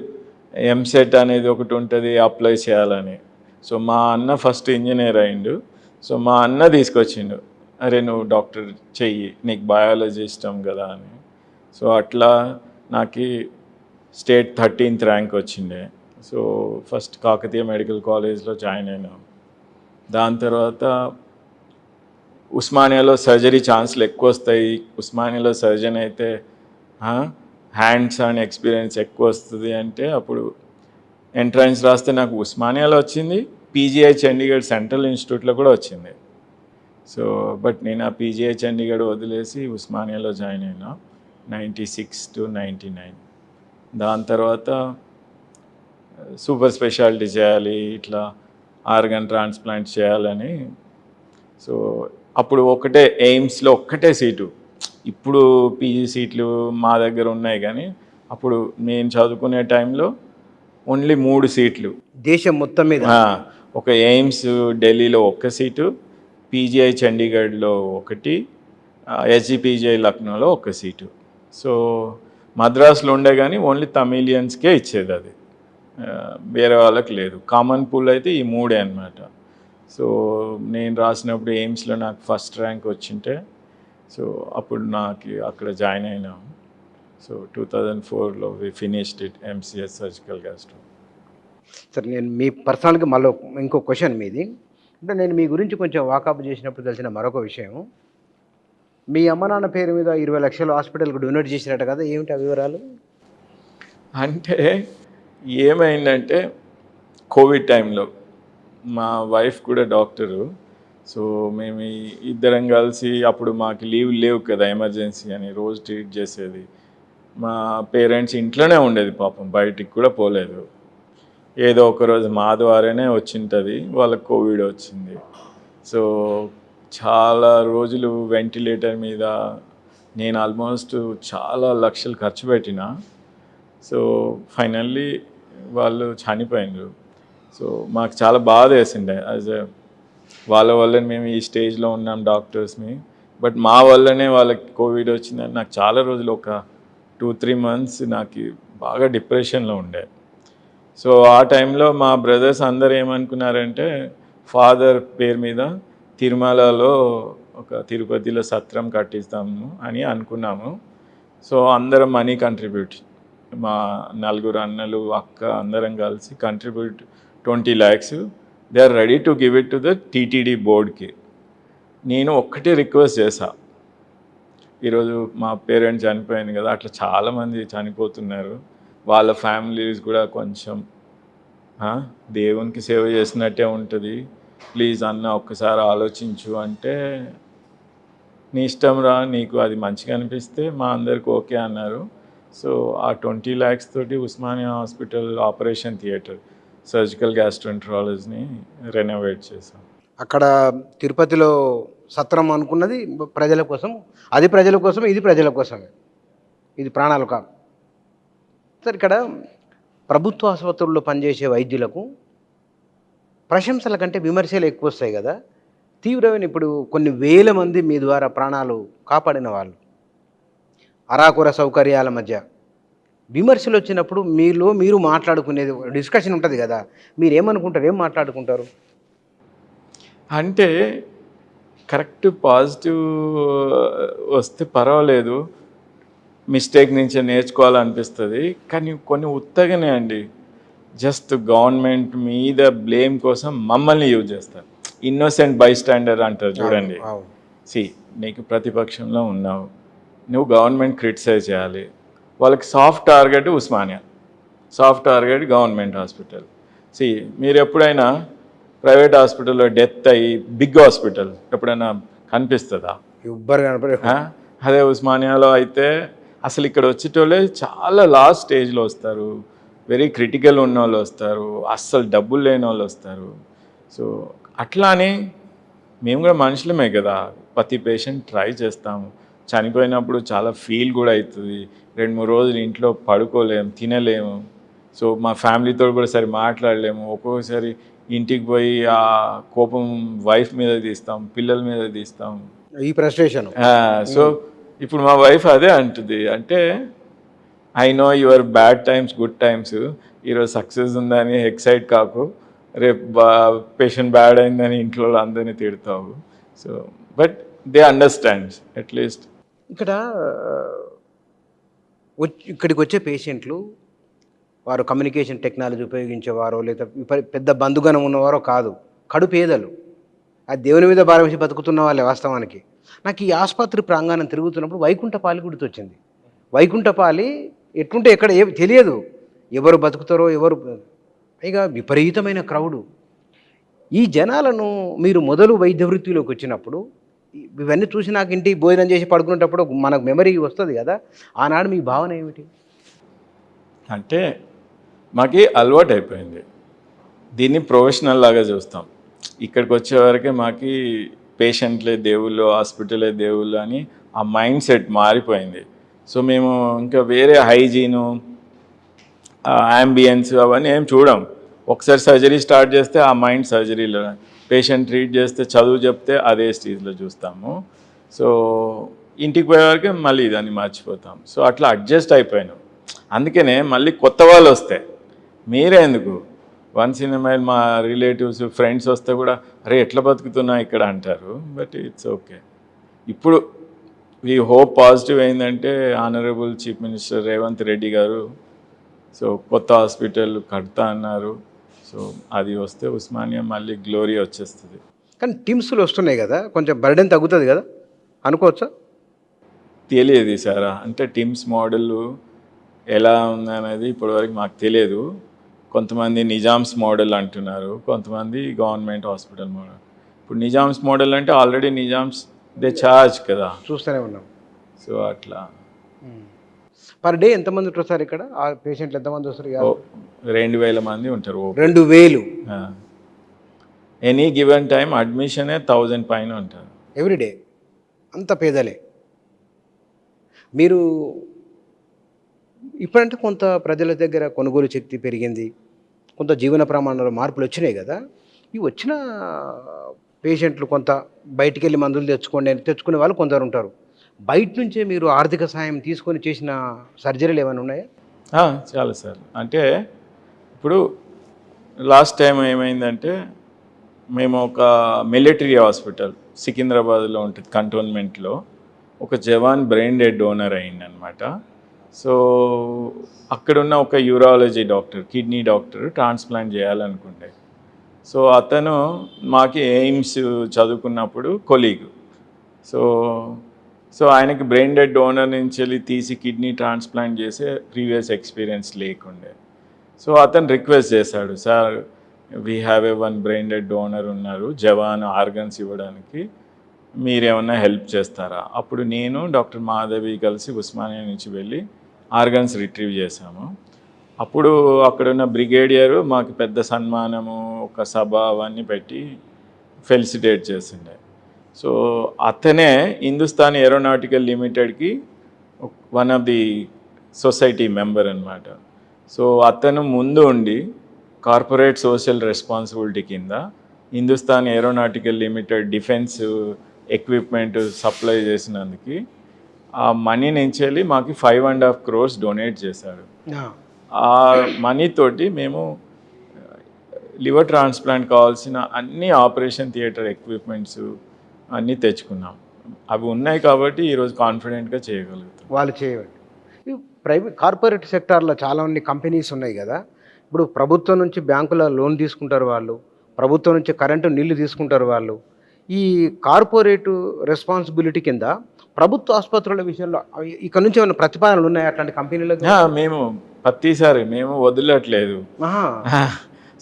ఎంసెట్ అనేది ఒకటి ఉంటుంది అప్లై చేయాలని. సో మా అన్న ఫస్ట్ ఇంజనీర్ అయిండు, సో మా అన్న తీసుకొచ్చిండు, అరే నువ్వు డాక్టర్ చెయ్యి, నీకు బయాలజీ ఇష్టం కదా అని. సో అట్లా నాకు స్టేట్ 13th ర్యాంక్ వచ్చిండే. సో ఫస్ట్ కాకతీయ మెడికల్ కాలేజ్లో జాయిన్ అయినాం. దాని తర్వాత ఉస్మానియాలో సర్జరీ ఛాన్స్లు ఎక్కువ వస్తాయి, ఉస్మానియాలో సర్జన్ అయితే హ్యాండ్స్ అండ్ ఎక్స్పీరియన్స్ ఎక్కువ వస్తుంది అంటే అప్పుడు ఎంట్రన్స్ రాస్తే నాకు ఉస్మానియాలో వచ్చింది, పీజీఐ చండీగఢ్ సెంట్రల్ ఇన్స్టిట్యూట్లో కూడా వచ్చింది. సో బట్ నేను ఆ పీజీఐ చండీగఢ్ వదిలేసి ఉస్మానియాలో జాయిన్ అయినా 96 to 99. దాని తర్వాత సూపర్ స్పెషాలిటీ చేయాలి, ఇట్లా ఆర్గన్ ట్రాన్స్ప్లాంట్ చేయాలని. సో అప్పుడు ఒకటే ఎయిమ్స్లో ఒక్కటే సీటు, ఇప్పుడు పీజీ సీట్లు మా దగ్గర ఉన్నాయి కానీ అప్పుడు నేను చదువుకునే టైంలో ఓన్లీ 3 సీట్లు దేశం మొత్తం మీద. ఒక ఎయిమ్స్ ఢిల్లీలో 1 సీటు, పీజీఐ చండీగఢ్లో 1, హెచ్జిపిజిఐ లక్నోలో 1 సీటు. సో మద్రాసులో ఉండే కానీ ఓన్లీ తమిళియన్స్కే ఇచ్చేది, అది వేరే వాళ్ళకి లేదు. కామన్ పూల్ అయితే ఈ 3 అన్నమాట. సో నేను రాసినప్పుడు ఎయిమ్స్లో నాకు ఫస్ట్ ర్యాంక్ వచ్చింటే, సో అప్పుడు నాకు అక్కడ జాయిన్ అయినాం. సో 2004లో we finished it MCS surgical gastro. సరే, నేను మీ పర్సనల్గా మళ్ళీ ఇంకో క్వశ్చన్ మీది. అంటే నేను మీ గురించి కొంచెం వాకప్ చేసినప్పుడు తెలిసిన మరొక విషయం, మీ అమ్మ నాన్న పేరు మీద 20 లక్షలు హాస్పిటల్కి డొనేట్ చేసినట్టు కదా, ఏమిటి ఆ వివరాలు? అంటే ఏమైందంటే కోవిడ్ టైంలో మా వైఫ్ కూడా డాక్టరు. సో మేము ఇద్దరం కలిసి అప్పుడు మాకు లీవ్ లేవు కదా, ఎమర్జెన్సీ అని రోజు ట్రీట్ చేసేది. మా పేరెంట్స్ ఇంట్లోనే ఉండేది పాపం, బయటికి కూడా పోలేదు. ఏదో ఒకరోజు మా ద్వారానే వచ్చింటుంది, వాళ్ళకి కోవిడ్ వచ్చింది. సో చాలా రోజులు వెంటిలేటర్ మీద నేను ఆల్మోస్ట్ చాలా లక్షలు ఖర్చు పెట్టిన. సో ఫైనల్లీ వాళ్ళు చనిపోయినారు. సో మాకు చాలా బాధ వేసిండే, వాళ్ళ వల్లనే మేము ఈ స్టేజ్లో ఉన్నాం డాక్టర్స్ని. బట్ మా వల్లనే వాళ్ళకి కోవిడ్ వచ్చిందని నాకు చాలా రోజులు, ఒక 2-3 months నాకు బాగా డిప్రెషన్లో ఉండే. సో ఆ టైంలో మా బ్రదర్స్ అందరు ఏమనుకున్నారంటే ఫాదర్ పేరు మీద తిరుమలలో తిరుపతిలో సత్రం కట్టిస్తాము అని అనుకున్నాము. సో అందరం మనీ కంట్రిబ్యూట్, మా 4 అన్నలు అక్క అందరం కలిసి contribute 20 lakhs. They are ready to give it to the TTD బోర్డ్కి. నేను ఒక్కటే రిక్వెస్ట్ చేశా, ఈరోజు మా పేరెంట్స్ చనిపోయింది కదా, అట్లా చాలామంది చనిపోతున్నారు, వాళ్ళ ఫ్యామిలీస్ కూడా కొంచెం దేవునికి సేవ చేసినట్టే ఉంటుంది, ప్లీజ్ అన్న ఒక్కసారి ఆలోచించు అంటే, నీ ఇష్టం రా, నీకు అది మంచిగా అనిపిస్తే మా అందరికి ఓకే అన్నారు. సో ఆ 20 lakhs తోటి Osmania hospital operation theatre, surgical గ్యాస్ట్రోఎంటరాలజీని రెనోవేట్ చేశాం. అక్కడ తిరుపతిలో సత్రం అనుకున్నది ప్రజల కోసం, అది ప్రజల కోసం, ఇది ప్రజల కోసమే, ఇది ప్రాణాలు కాదు. సార్, ఇక్కడ ప్రభుత్వ ఆసుపత్రుల్లో పనిచేసే వైద్యులకు ప్రశంసల కంటే విమర్శలు ఎక్కువ వస్తాయి కదా. తీవ్రమైన, ఇప్పుడు కొన్ని వేల మంది మీ ద్వారా ప్రాణాలు కాపాడిన వాళ్ళు, అరాకొర సౌకర్యాల మధ్య విమర్శలు వచ్చినప్పుడు మీరు మాట్లాడుకునేది డిస్కషన్ ఉంటుంది కదా, మీరు ఏమనుకుంటారు, ఏం మాట్లాడుకుంటారు? అంటే కరెక్ట్ పాజిటివ్ వస్తే పర్వాలేదు, మిస్టేక్ నుంచి నేర్చుకోవాలనిపిస్తుంది. కానీ కొన్ని ఉత్తగానే అండి, జస్ట్ గవర్నమెంట్ మీద బ్లేమ్ కోసం మమ్మల్ని యూజ్ చేస్తారు. ఇన్నోసెంట్ బై స్టాండర్ అంటారు చూడండి. నీకు ప్రతిపక్షంలో ఉన్నావు, నువ్వు గవర్నమెంట్ క్రిటిసైజ్ చేయాలి. వాళ్ళకి soft target Osmania, soft target government hospital. మీరు ఎప్పుడైనా ప్రైవేట్ హాస్పిటల్లో డెత్ అయ్యి బిగ్ హాస్పిటల్ ఎప్పుడైనా కనిపిస్తుందా? అదే ఉస్మానియాలో అయితే అసలు ఇక్కడ వచ్చేటోళ్ళే చాలా లాస్ట్ స్టేజ్లో వస్తారు, వెరీ క్రిటికల్ ఉన్న వాళ్ళు వస్తారు, అస్సలు డబ్బులు లేని వాళ్ళు వస్తారు. సో అట్లా అని మేము కూడా మనుషులమే కదా, ప్రతి పేషెంట్ ట్రై చేస్తాము. చనిపోయినప్పుడు చాలా ఫీల్ కూడా అవుతుంది, 2-3 రోజులు ఇంట్లో పడుకోలేము, తినలేము. సో మా ఫ్యామిలీతో కూడా సరి మాట్లాడలేము. ఒక్కొక్కసారి ఇంటికి పోయి ఆ కోపం వైఫ్ మీద తీస్తాం, పిల్లల మీద తీస్తాం, ఈ ఫ్రస్ట్రేషన్. సో ఇప్పుడు మా వైఫ్ అదే అంటుంది, అంటే I know your bad times good times, ఈరోజు సక్సెస్ ఉందని ఎక్సైట్ కాకు, రేపు పేషెంట్ బ్యాడ్ అయిందని ఇంట్లో అందరినీ తిడతావు. So but they understands at least. ఇక్కడికి వచ్చే పేషెంట్లు వారు కమ్యూనికేషన్ టెక్నాలజీ ఉపయోగించేవారో లేదా పెద్ద బంధుగణం ఉన్నవారో కాదు, కడు పేదలు, ఆ దేవుని మీద భారవేసి బతుకుతున్న వాళ్ళే. వాస్తవానికి నాకు ఈ ఆసుపత్రి ప్రాంగణం తిరుగుతున్నప్పుడు వైకుంఠపాలి గుర్తొచ్చింది. వైకుంఠపాలి ఎట్లుంటే ఎక్కడ తెలియదు, ఎవరు బతుకుతారో ఎవరు, పైగా విపరీతమైన క్రౌడు. ఈ జనాలను మీరు మొదలు వైద్య వృత్తిలోకి వచ్చినప్పుడు ఇవన్నీ చూసి నాకు ఇంటికి భోజనం చేసి పడుకునేటప్పుడు మనకు మెమరీ వస్తుంది కదా, ఆనాడు మీ భావన ఏమిటి? అంటే మాకు అలవాటు అయిపోయింది, దీన్ని ప్రొఫెషనల్ లాగా చూస్తాం. ఇక్కడికి వచ్చేవరకే మాకు పేషెంట్లే దేవుళ్ళు, హాస్పిటలే దేవుళ్ళు అని ఆ మైండ్ సెట్ మారిపోయింది. సో మేము ఇంకా వేరే హైజీను, యాంబియన్స్ అవన్నీ ఏం చూడం. ఒకసారి సర్జరీ స్టార్ట్ చేస్తే ఆ మైండ్ సర్జరీలో, పేషెంట్ ట్రీట్ చేస్తే చదువు చెప్తే అదే స్టేజ్లో చూస్తాము. సో ఇంటికి పోయేవరకే మళ్ళీ దాన్ని మర్చిపోతాం. సో అట్లా అడ్జస్ట్ అయిపోయాను. అందుకనే మళ్ళీ కొత్త వాళ్ళు వస్తే మీరే ఎందుకు, వన్స్ ఇన్ మైల్ మా రిలేటివ్స్ ఫ్రెండ్స్ వస్తే కూడా అరే ఎట్లా బతుకుతున్నా ఇక్కడ అంటారు. But it's okay. ఇప్పుడు ఈ హోప్ పాజిటివ్ ఏంటంటే honourable chief minister Revanth Reddy గారు సో కొత్త హాస్పిటల్ కడతా అన్నారు. సో అది వస్తే ఉస్మానియా మళ్ళీ గ్లోరీ వచ్చేస్తుంది. కానీ టీమ్స్లు వస్తున్నాయి కదా, కొంచెం బర్డెన్ తగ్గుతుంది కదా అనుకోవచ్చా? తెలియదు సారా, అంటే టీమ్స్ మోడల్ ఎలా ఉందనేది ఇప్పటివరకు మాకు తెలియదు. కొంతమంది నిజామ్స్ మోడల్ అంటున్నారు, కొంతమంది గవర్నమెంట్ హాస్పిటల్ మోడల్. ఇప్పుడు నిజామ్స్ మోడల్ అంటే ఆల్రెడీ నిజామ్స్ దే ఛార్జ్ కదా, చూస్తూనే ఉన్నాం. సో అట్లా. పర్ డే ఎంతమంది ఉంటారు సార్ ఇక్కడ? ఆ పేషెంట్లు ఎంతమంది వస్తారు? 2000 మంది ఉంటారు. 2000 ఎనీ గివెన్ టైం అడ్మిషనే 1000 పైన ఉంటారు ఎవ్రీడే. అంత పేదలే. మీరు ఇప్పుడంటే కొంత ప్రజల దగ్గర కొనుగోలు శక్తి పెరిగింది, కొంత జీవన ప్రమాణాల మార్పులు వచ్చినాయి కదా. ఈ వచ్చిన పేషెంట్లు కొంత బయటికి వెళ్ళి మందులు తెచ్చుకోండి అని తెచ్చుకునే వాళ్ళు కొందరు ఉంటారు. బయట నుంచే మీరు ఆర్థిక సాయం తీసుకొని చేసిన సర్జరీలు ఏమైనా ఉన్నాయా? చాలా సార్. అంటే ఇప్పుడు లాస్ట్ టైం ఏమైందంటే, మేము ఒక మిలిటరీ హాస్పిటల్ సికింద్రాబాద్లో ఉంటుంది కంటోన్మెంట్లో, ఒక జవాన్ బ్రెయిన్ డెడ్ డోనర్ అయిందనమాట. సో అక్కడున్న ఒక urology doctor, kidney doctor transplant చేయాలనుకుంటే, సో అతను మాకి ఎయిమ్స్ చదువుకున్నప్పుడు కొలీగ్. సో ఆయనకి బ్రెయిన్ డెడ్ డోనర్ నుంచి వెళ్ళి తీసి కిడ్నీ ట్రాన్స్ప్లాంట్ చేసే ప్రీవియస్ ఎక్స్పీరియన్స్ లేకుండే. సో అతను రిక్వెస్ట్ చేశాడు, sir we have a one brain dead donor ఉన్నారు జవాన్ ఆర్గన్స్ ఇవ్వడానికి, మీరేమన్నా హెల్ప్ చేస్తారా? అప్పుడు నేను డాక్టర్ మాధవి కలిసి ఉస్మానియా నుంచి వెళ్ళి ఆర్గన్స్ రిట్రీవ్ చేశాము. అప్పుడు అక్కడున్న బ్రిగేడియరు మాకు పెద్ద సన్మానము, ఒక సభ అవన్నీ పెట్టి ఫెలిసిటేట్ చేసిండే. సో అతనే హిందుస్థాన్ ఏరోనాటికల్ లిమిటెడ్కి one of the society member అనమాట. సో అతను ముందు ఉండి కార్పొరేట్ సోషల్ రెస్పాన్సిబిలిటీ కింద Hindustan aeronautical limited defence equipment supply చేసినందుకు ఆ మనీ నుంచి వెళ్ళి మాకు 5.5 crores డొనేట్ చేశాడు. ఆ మనీతోటి మేము లివర్ ట్రాన్స్ప్లాంట్ కావాల్సిన అన్ని ఆపరేషన్ థియేటర్ ఎక్విప్మెంట్స్ అన్నీ తెచ్చుకున్నాం. అవి ఉన్నాయి కాబట్టి ఈరోజు కాన్ఫిడెంట్గా చేయగలుగుతాం. వాళ్ళు చేయవచ్చు. ప్రైవేట్ కార్పొరేట్ సెక్టార్లో చాలా కంపెనీస్ ఉన్నాయి కదా. ఇప్పుడు ప్రభుత్వం నుంచి బ్యాంకుల లోన్ తీసుకుంటారు వాళ్ళు, ప్రభుత్వం నుంచి కరెంటు నీళ్లు తీసుకుంటారు వాళ్ళు. ఈ కార్పొరేటు రెస్పాన్సిబిలిటీ కింద ప్రభుత్వ ఆసుపత్రుల విషయంలో ఇక్కడ నుంచి ఏమైనా ప్రతిపాదనలు ఉన్నాయి అట్లాంటి కంపెనీలకు? మేము ప్రతిసారి మేము వదిలట్లేదు.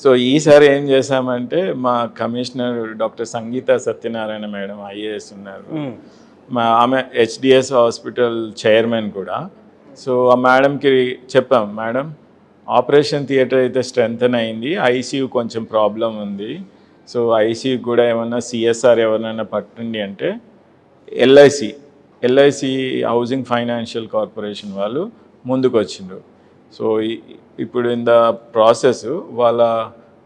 సో ఈసారి ఏం చేశామంటే, మా కమిషనర్ డాక్టర్ సంగీత సత్యనారాయణ మేడం ఐఏఎస్ ఉన్నారు, ఆమె హెచ్డిఎస్ హాస్పిటల్ చైర్మన్ కూడా. సో ఆ మేడంకి చెప్పాం, మేడం ఆపరేషన్ థియేటర్ అయితే స్ట్రెంగ్తన్ అయింది, ఐసీయూ కొంచెం ప్రాబ్లం ఉంది, సో ఐసీయూ కూడా ఏమన్నా సిఎస్ఆర్ ఎవరినైనా పట్టండి అంటే ఎల్ఐసి హౌసింగ్ ఫైనాన్షియల్ కార్పొరేషన్ వాళ్ళు ముందుకు వచ్చిండ్రు. సో ఇప్పుడు ఇన్ ద ప్రాసెస్ వాళ్ళ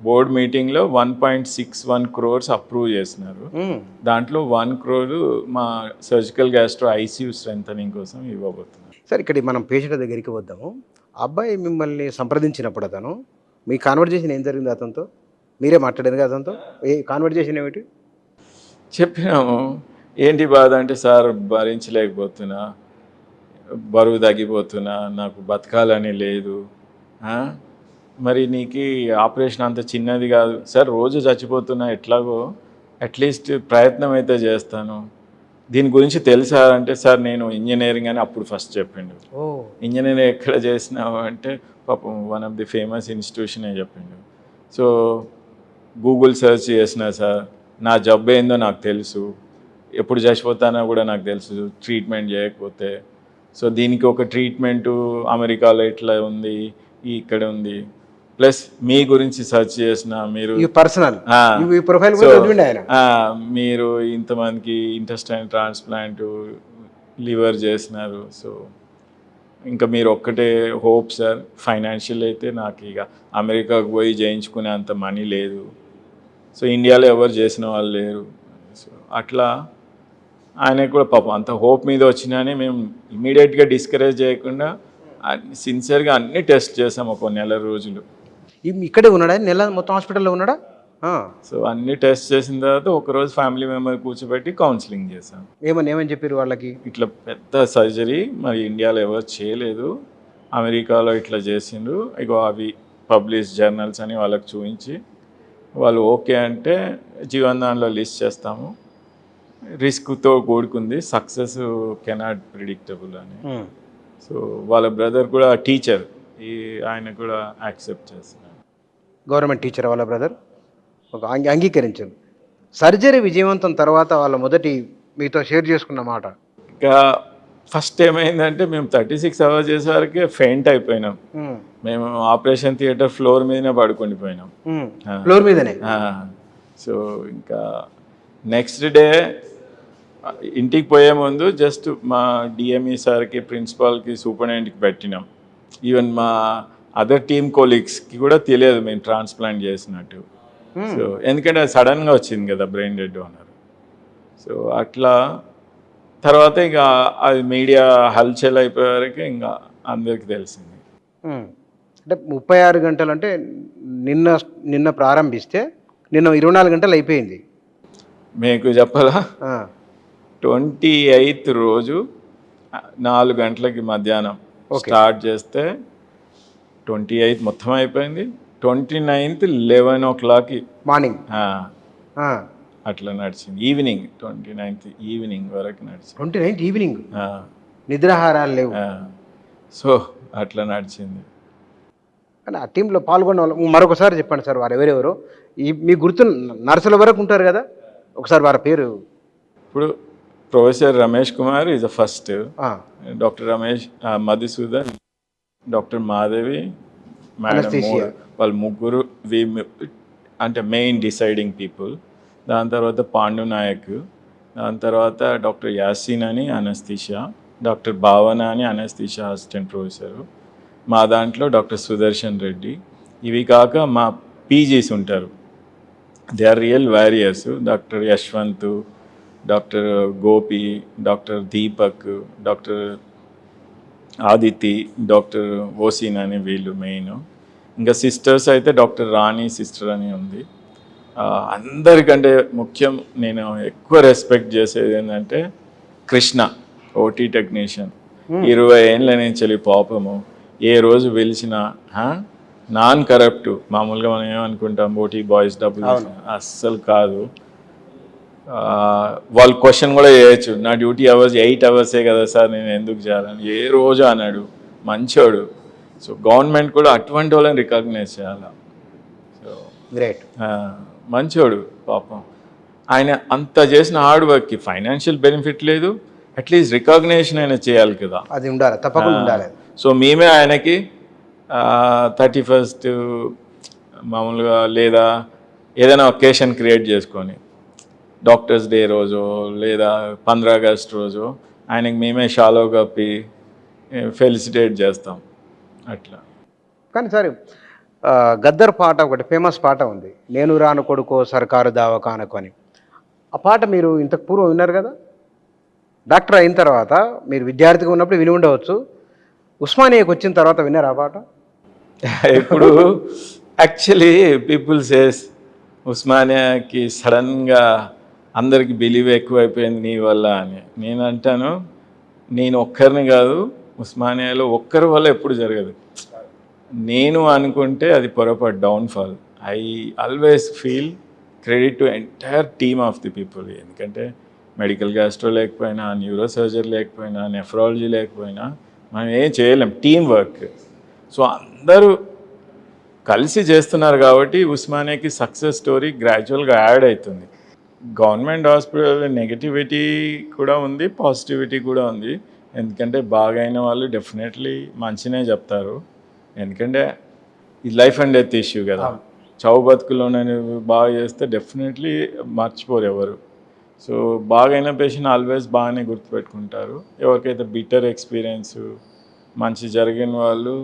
బోర్డ్ మీటింగ్లో 1.61 crores అప్రూవ్ చేసినారు. దాంట్లో 1 crore మా సర్జికల్ గ్యాస్ట్రో ఐసీయూ స్ట్రెంథనింగ్ కోసం ఇవ్వబోతున్నారు. సార్ ఇక్కడ మనం పేషెంట్ దగ్గరికి వద్దాము. అబ్బాయి మిమ్మల్ని సంప్రదించినప్పుడు అతను మీ కాన్వర్జేషన్ ఏం జరిగింది అతనితో? మీరే మాట్లాడారు కదా అతనితో? ఏ కాన్వర్జేషన్ ఏమిటి చెప్పినాము? ఏంటి బాధ అంటే, సార్ భరించలేకపోతున్నా, బరువు తగ్గిపోతున్నా, నాకు బతకాలని లేదు. మరి నీకు ఆపరేషన్ అంత చిన్నది కాదు సార్, రోజు చచ్చిపోతున్నా, ఎట్లాగో అట్లీస్ట్ ప్రయత్నం అయితే చేస్తాను, దీని గురించి తెలుసా అంటే, సార్ నేను ఇంజనీరింగ్ అని అప్పుడు ఫస్ట్ చెప్పిండు. ఇంజనీరింగ్ ఎక్కడ చేసినావు అంటే, పాపం one of the famous institution అని చెప్పిండు. సో గూగుల్ సెర్చ్ చేసినా సార్, నా జబ్బు ఏందో నాకు తెలుసు, ఎప్పుడు చచ్చిపోతానో కూడా నాకు తెలుసు ట్రీట్మెంట్ చేయకపోతే. సో దీనికి ఒక ట్రీట్మెంటు అమెరికాలో ఇట్లా ఉంది, ఇక్కడ ఉంది, ప్లస్ మీ గురించి సెర్చ్ చేసిన మీరు పర్సనల్ ప్రొఫైల్ మీరు ఇంతమందికి ఇంటెస్టైన్ ట్రాన్స్ప్లాంట్ లివర్ చేసినారు. సో ఇంకా మీరు ఒక్కటే హోప్ సార్, ఫైనాన్షియల్ అయితే నాకు ఇక అమెరికాకు పోయి చేయించుకునే అంత మనీ లేదు, సో ఇండియాలో ఎవరు చేసిన వాళ్ళు లేరు. సో అట్లా ఆయనకు కూడా పాపం అంత హోప్ మీద వచ్చినానే మేము ఇమీడియట్గా డిస్కరేజ్ చేయకుండా సిన్సియర్గా అన్ని టెస్ట్ చేసాం ఒక నెల రోజులు. ఇక్కడే ఉన్నాడా? నెల మొత్తం హాస్పిటల్లో ఉన్నాడా? సో అన్ని టెస్ట్ చేసిన తర్వాత ఒకరోజు ఫ్యామిలీ మెంబర్ కూర్చోబెట్టి కౌన్సిలింగ్ చేశాం. ఏమని చెప్పారు వాళ్ళకి? ఇట్లా పెద్ద సర్జరీ మరి ఇండియాలో ఎవరు చేయలేదు, అమెరికాలో ఇట్లా చేసిండ్రు, ఇగో అవి పబ్లిష్ జర్నల్స్ అని వాళ్ళకి చూపించి, వాళ్ళు ఓకే అంటే జీవన్దాన్లో లిస్ట్ చేస్తాము, రిస్క్తో కూడుకుంది, సక్సెస్ కెనాట్ ప్రిడిక్టబుల్ అని. సో వాళ్ళ బ్రదర్ కూడా టీచర్, ఆయన కూడా యాక్సెప్ట్ చేస్తున్నారు. గవర్నమెంట్ టీచర్ వాళ్ళ బ్రదర్ ఒక అంగీకరించారు. సర్జరీ విజయవంతం తర్వాత వాళ్ళ మొదటి మీతో షేర్ చేసుకున్న మాట. ఇంకా ఫస్ట్ ఏమైందంటే మేము 36 అవర్స్ చేసేవరకే ఫెయింట్ అయిపోయినాం. మేము ఆపరేషన్ థియేటర్ ఫ్లోర్ మీదనే పడుకుండిపోయినాం. ఫ్లోర్ మీదనే. సో ఇంకా నెక్స్ట్ డే ఇంటికి పోయే ముందు జస్ట్ మా డిఎంఈ సార్కి, ప్రిన్సిపాల్కి, సూపరింటెండెంట్కి పెట్టినాం. ఈవెన్ మా అదర్ టీమ్ కొలీగ్స్కి కూడా తెలియదు మేము ట్రాన్స్ప్లాంట్ చేసినట్టు. సో ఎందుకంటే అది సడన్గా వచ్చింది కదా బ్రెయిన్ డెడ్ డోనర్. సో అట్లా తర్వాత ఇంకా అది మీడియా హల్చల్ అయిపోయే వరకు ఇంకా అందరికీ తెలిసింది. అంటే 36 గంటలు అంటే నిన్న ప్రారంభిస్తే నిన్న 24 గంటలు అయిపోయింది. మీకు చెప్పాలా, 28th రోజు 4 గంటలకి మధ్యాహ్నం స్టార్ట్ చేస్తే 28th మొత్తం అయిపోయింది. 29th 11 o'clock మార్నింగ్ అట్లా నడిచింది. ఈవినింగ్ 29th ఈవినింగ్ వరకు నడిచింది. 29th ఈవినింగ్ నిద్రాహారాలు లేవు. సో అట్లా నడిచింది. కానీ ఆ టీంలో పాల్గొన్న వాళ్ళు మరొకసారి చెప్పండి సార్, వారు ఎవరెవరు మీకు గుర్తు? నర్సుల వరకు ఉంటారు కదా, ఒకసారి వారి పేరు. ఇప్పుడు professor Ramesh Kumar is the first, doctor Ramesh, Madhusudan, doctor Madhavi madam, వాళ్ళు ముగ్గురు అంటే మెయిన్ డిసైడింగ్ పీపుల్. దాని తర్వాత పాండు నాయక్, దాని తర్వాత డాక్టర్ యాసిన్ అని అనస్థీషియా, డాక్టర్ భావన అని అనస్థీషియా అసిస్టెంట్ ప్రొఫెసరు, మా దాంట్లో డాక్టర్ సుదర్శన్ రెడ్డి. ఇవి కాక మా పీజీస్ ఉంటారు, they are real warriors. Doctor Yashwant, doctor Gopi, doctor Deepak, doctor Aditi, doctor ఓసీన్ అని వీళ్ళు మెయిన్. ఇంకా సిస్టర్స్ అయితే డాక్టర్ రాణి సిస్టర్ అని ఉంది. అందరికంటే ముఖ్యం నేను ఎక్కువ రెస్పెక్ట్ చేసేది ఏంటంటే కృష్ణ, ఓటీ టెక్నీషియన్. 20 ఏళ్ళ నుంచి పాపము ఏ రోజు పిలిచినా నాన్ కరప్ట్. మామూలుగా మనం ఏమనుకుంటాం ఓటీ బాయ్స్ డబ్బులు, అస్సలు కాదు. వాళ్ళు క్వశ్చన్ కూడా చేయొచ్చు, నా డ్యూటీ అవర్స్ 8 అవర్సే కదా సార్, నేను ఎందుకు చేయాలని. ఏ రోజు అన్నాడు, మంచోడు. సో గవర్నమెంట్ కూడా అటువంటి వాళ్ళని రికగ్నైజ్ చేయాలి. సో గ్రేట్, మంచోడు పాపం. ఆయన అంత చేసిన హార్డ్ వర్క్కి ఫైనాన్షియల్ బెనిఫిట్ లేదు, అట్లీస్ట్ రికగ్నేషన్ అయినా చేయాలి కదా, అది ఉండాలి, తప్పకుండా ఉండాలి. సో మేమే ఆయనకి 31st మామూలుగా లేదా ఏదైనా ఒకేషన్ క్రియేట్ చేసుకొని డాక్టర్స్ డే రోజు లేదా 15 ఆగస్ట్ రోజు ఆయనకి మేమే షాలో కప్పి ఫెలిసిటేట్ చేస్తాం అట్లా. కానీ సరే, గద్దర్ పాట ఒకటి ఫేమస్ పాట ఉంది, నేను రాను కొడుకో సర్కారు దావకానకు అని. ఆ పాట మీరు ఇంతకు పూర్వం విన్నారు కదా, డాక్టర్ అయిన తర్వాత మీరు విద్యార్థిగా ఉన్నప్పుడు విని ఉండవచ్చు. ఉస్మానియాకి వచ్చిన తర్వాత విన్నారు ఆ పాట? ఇప్పుడు యాక్చువల్లీ పీపుల్ సేస్ ఉస్మానియాకి సడన్గా అందరికి బిలీవ్ ఎక్కువైపోయింది నీ వల్ల అని. నేను అంటాను, నేను ఒక్కరిని కాదు, ఉస్మానియాలో ఒక్కరి వల్ల ఎప్పుడు జరగదు. నేను అనుకుంటే అది పొరపాటు, downfall. I always feel credit to entire team of the people. ఎందుకంటే మెడికల్ గ్యాస్ట్రో లేకపోయినా, న్యూరో సర్జరీ లేకపోయినా, నెఫ్రాలజీ లేకపోయినా మనం ఏం చేయలేం, టీం వర్క్. సో అందరూ కలిసి చేస్తున్నారు కాబట్టి ఉస్మానియాకి సక్సెస్ స్టోరీ గ్రాడ్యువల్గా యాడ్ అవుతుంది. గవర్నమెంట్ హాస్పిటల్ నెగటివిటీ కూడా ఉంది, పాజిటివిటీ కూడా ఉంది. ఎందుకంటే బాగైన వాళ్ళు డెఫినెట్లీ మంచినే చెప్తారు, ఎందుకంటే ఇది లైఫ్ అండ్ డెత్ ఇష్యూ కదా. చావు బతుకులోనే బాగా చేస్తే డెఫినెట్లీ మర్చిపోరు ఎవరు. సో బాగైన పేషెంట్ ఆల్వేస్ బాగానే గుర్తుపెట్టుకుంటారు. ఎవరికైతే బిటర్ ఎక్స్పీరియన్స్ మంచి జరిగిన వాళ్ళు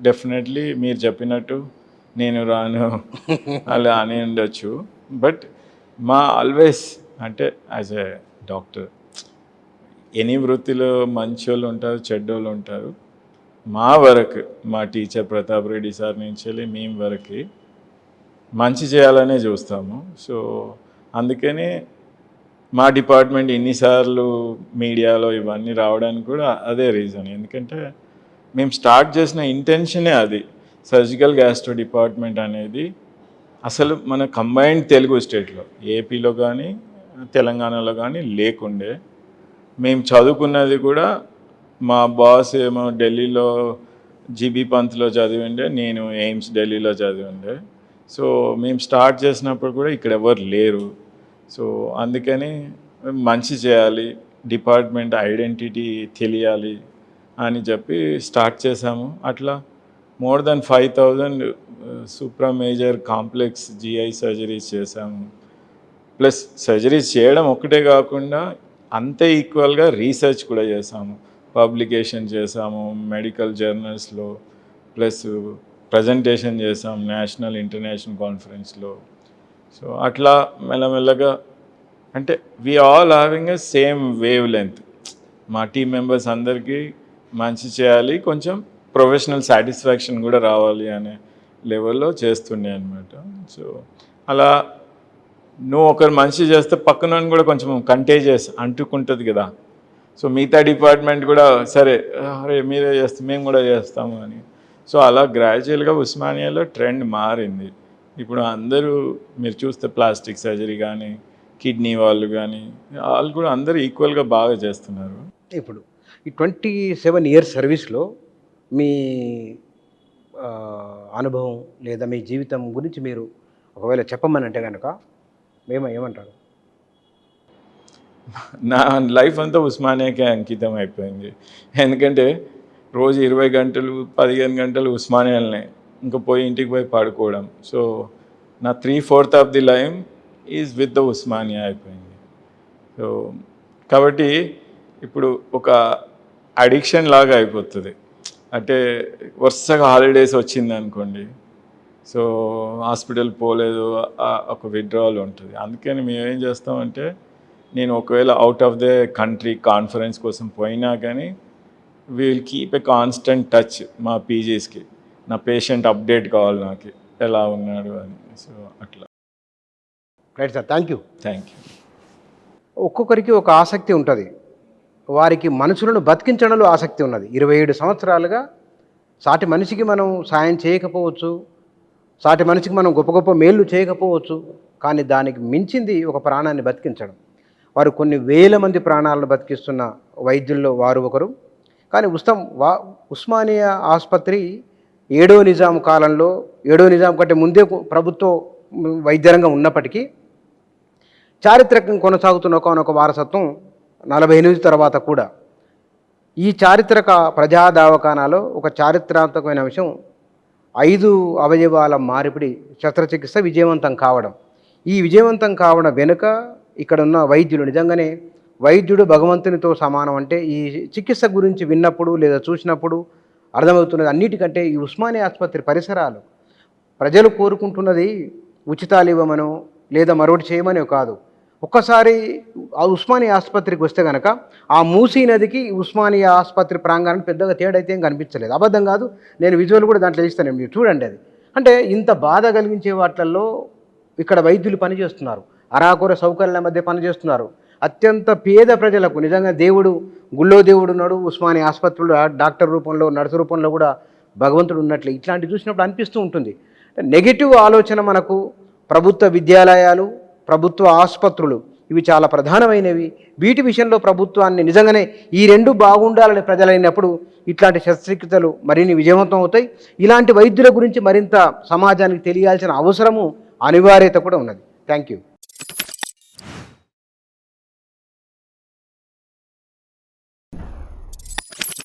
డెఫినెట్లీ మీరు చెప్పినట్టు నేను రాను అలా అని ఉండొచ్చు. బట్ మా ఆల్వేస్ అంటే యాజ్ ఎ డాక్టర్, ఎనీ వృత్తిలో మంచి వాళ్ళు ఉంటారు, చెడ్డోళ్ళు ఉంటారు. మా వరకు మా టీచర్ ప్రతాప్ రెడ్డి సార్ నుంచి వెళ్ళి మేము వరకు మంచి చేయాలనే చూస్తాము. సో అందుకని మా డిపార్ట్మెంట్ ఎన్నిసార్లు మీడియాలో ఇవన్నీ రావడానికి కూడా అదే రీజన్. ఎందుకంటే మేము స్టార్ట్ చేసిన ఇంటెన్షనే అది. సర్జికల్ గ్యాస్ట్రో డిపార్ట్మెంట్ అనేది అసలు మన కంబైన్డ్ తెలుగు స్టేట్లో ఏపీలో కానీ తెలంగాణలో కానీ లేకుండే. మేము చదువుకున్నది కూడా మా బాస్ ఏమో ఢిల్లీలో జీబీ పంత్లో చదివిండే, నేను ఎయిమ్స్ ఢిల్లీలో చదివిండే. సో మేము స్టార్ట్ చేసినప్పుడు కూడా ఇక్కడ ఎవరు లేరు. సో అందుకని మంచి చేయాలి, డిపార్ట్మెంట్ ఐడెంటిటీ తెలియాలి అని చెప్పి స్టార్ట్ చేశాము. అట్లా more than 5,000 supra major complex GI surgeries చేశాము. ప్లస్ సర్జరీస్ చేయడం ఒక్కటే కాకుండా అంతే ఈక్వల్గా రీసెర్చ్ కూడా చేసాము, పబ్లికేషన్ చేసాము మెడికల్ జర్నల్స్లో, ప్లస్ ప్రజెంటేషన్ చేసాం నేషనల్ ఇంటర్నేషనల్ కాన్ఫరెన్స్లో. సో అట్లా మెల్లమెల్లగా అంటే we all having a same wavelength. మా టీం మెంబర్స్ అందరికీ మంచి చేయాలి, కొంచెం ప్రొఫెషనల్ సాటిస్ఫాక్షన్ కూడా రావాలి అనే లెవెల్లో చేస్తుండే అనమాట. సో అలా నువ్వు ఒకరు మంచి చేస్తే పక్కన కూడా కొంచెం కంటేజియస్ అంటుకుంటుంది కదా. సో మిగతా డిపార్ట్మెంట్ కూడా సరే అరే మీరే చేస్తే మేము కూడా చేస్తాము అని. సో అలా గ్రాడ్యువల్గా ఉస్మానియాలో ట్రెండ్ మారింది. ఇప్పుడు అందరూ మీరు చూస్తే ప్లాస్టిక్ సర్జరీ కానీ కిడ్నీ వాళ్ళు కానీ వాళ్ళు కూడా అందరూ ఈక్వల్గా బాగా చేస్తున్నారు. ఇప్పుడు ఈ 27 ఇయర్స్ సర్వీస్లో మీ అనుభవం లేదా మీ జీవితం గురించి మీరు ఒకవేళ చెప్పమని అంటే కనుక ఏమంటారు? నా లైఫ్ అంతా ఉస్మానియాకే అంకితం అయిపోయింది. ఎందుకంటే రోజు 20 గంటలు 15 గంటలు ఉస్మానియాలనే, ఇంకా పోయి ఇంటికి పోయి పడుకోవడం. సో నా 3/4 of the life is with the Osmania అయిపోయింది. సో కాబట్టి ఇప్పుడు ఒక అడిక్షన్ లాగా అయిపోతుంది. అంటే వరుసగా హాలిడేస్ వచ్చింది అనుకోండి, సో హాస్పిటల్ పోలేదు, ఒక విత్డ్రావల్ ఉంటుంది. అందుకని మేము ఏం చేస్తామంటే, నేను ఒకవేళ out of the country conference కోసం పోయినా కానీ will keep a constant touch మా పీజీస్కి. నా పేషెంట్ అప్డేట్ కావాలి నాకు, ఎలా ఉన్నాడు అని. సో అట్లా. Right sir, thank you. ఒక్కొక్కరికి ఒక ఆసక్తి ఉంటుంది. వారికి మనుషులను బతికించడంలో ఆసక్తి ఉన్నది. 27 సంవత్సరాలుగా సాటి మనిషికి మనం సాయం చేయకపోవచ్చు, సాటి మనిషికి మనం గొప్ప గొప్ప మేళ్ళు చేయకపోవచ్చు, కానీ దానికి మించింది ఒక ప్రాణాన్ని బతికించడం. వారు కొన్ని వేల మంది ప్రాణాలను బతికిస్తున్న వైద్యుల్లో వారు ఒకరు. కానీ ఉస్మానియా ఆసుపత్రి 7వ నిజాం కాలంలో, 7వ నిజాం కంటే ముందే ప్రభుత్వ వైద్య రంగం ఉన్నప్పటికీ చారిత్రకం కొనసాగుతున్న ఒక వారసత్వం 48 తర్వాత కూడా. ఈ చారిత్రక ప్రజా దవాఖానాలో ఒక చారిత్రాత్మకమైన విషయం 5 అవయవాల మార్పిడి శస్త్రచికిత్స విజయవంతం కావడం. ఈ విజయవంతం కావడం వెనుక ఇక్కడ ఉన్న వైద్యులు, నిజంగానే వైద్యుడు భగవంతునితో సమానం అంటే ఈ చికిత్స గురించి విన్నప్పుడు లేదా చూసినప్పుడు అర్థమవుతున్నది. అన్నిటికంటే ఈ ఉస్మానియా ఆసుపత్రి పరిసరాలు, ప్రజలు కోరుకుంటున్నది ఉచితాలు ఇవ్వమనో లేదా మరొకటి చేయమనో కాదు. ఒక్కసారి ఆ ఉస్మానియా ఆసుపత్రికి వస్తే కనుక ఆ మూసీ నదికి ఉస్మానియా ఆసుపత్రి ప్రాంగణం పెద్దగా తేడా అయితే ఏం కనిపించలేదు. అబద్ధం కాదు, నేను విజువల్ కూడా దాంట్లో ఇస్తాను, మీరు చూడండి. అది అంటే ఇంత బాధ కలిగించే వాటిల్లో ఇక్కడ వైద్యులు పనిచేస్తున్నారు, అరాకొర సౌకర్యాల మధ్య పనిచేస్తున్నారు. అత్యంత పేద ప్రజలకు నిజంగా దేవుడు, గుళ్ళో దేవుడు ఉన్నాడు, ఉస్మానియా ఆసుపత్రిలో డాక్టర్ రూపంలో, నర్సు రూపంలో కూడా భగవంతుడు ఉన్నట్లు ఇట్లాంటివి చూసినప్పుడు అనిపిస్తూ ఉంటుంది. నెగిటివ్ ఆలోచన మనకు ప్రభుత్వ విద్యాలయాలు, ప్రభుత్వ ఆసుపత్రులు ఇవి చాలా ప్రధానమైనవి. వీటి విషయంలో ప్రభుత్వాన్ని నిజంగానే ఈ 2 బాగుండాలని ప్రజలైనప్పుడు ఇట్లాంటి శస్త్రచికిత్సలు మరిన్ని విజయవంతం అవుతాయి. ఇలాంటి వైద్యుల గురించి మరింత సమాజానికి తెలియాల్సిన అవసరము, అనివార్యత కూడా ఉన్నది. Thank you.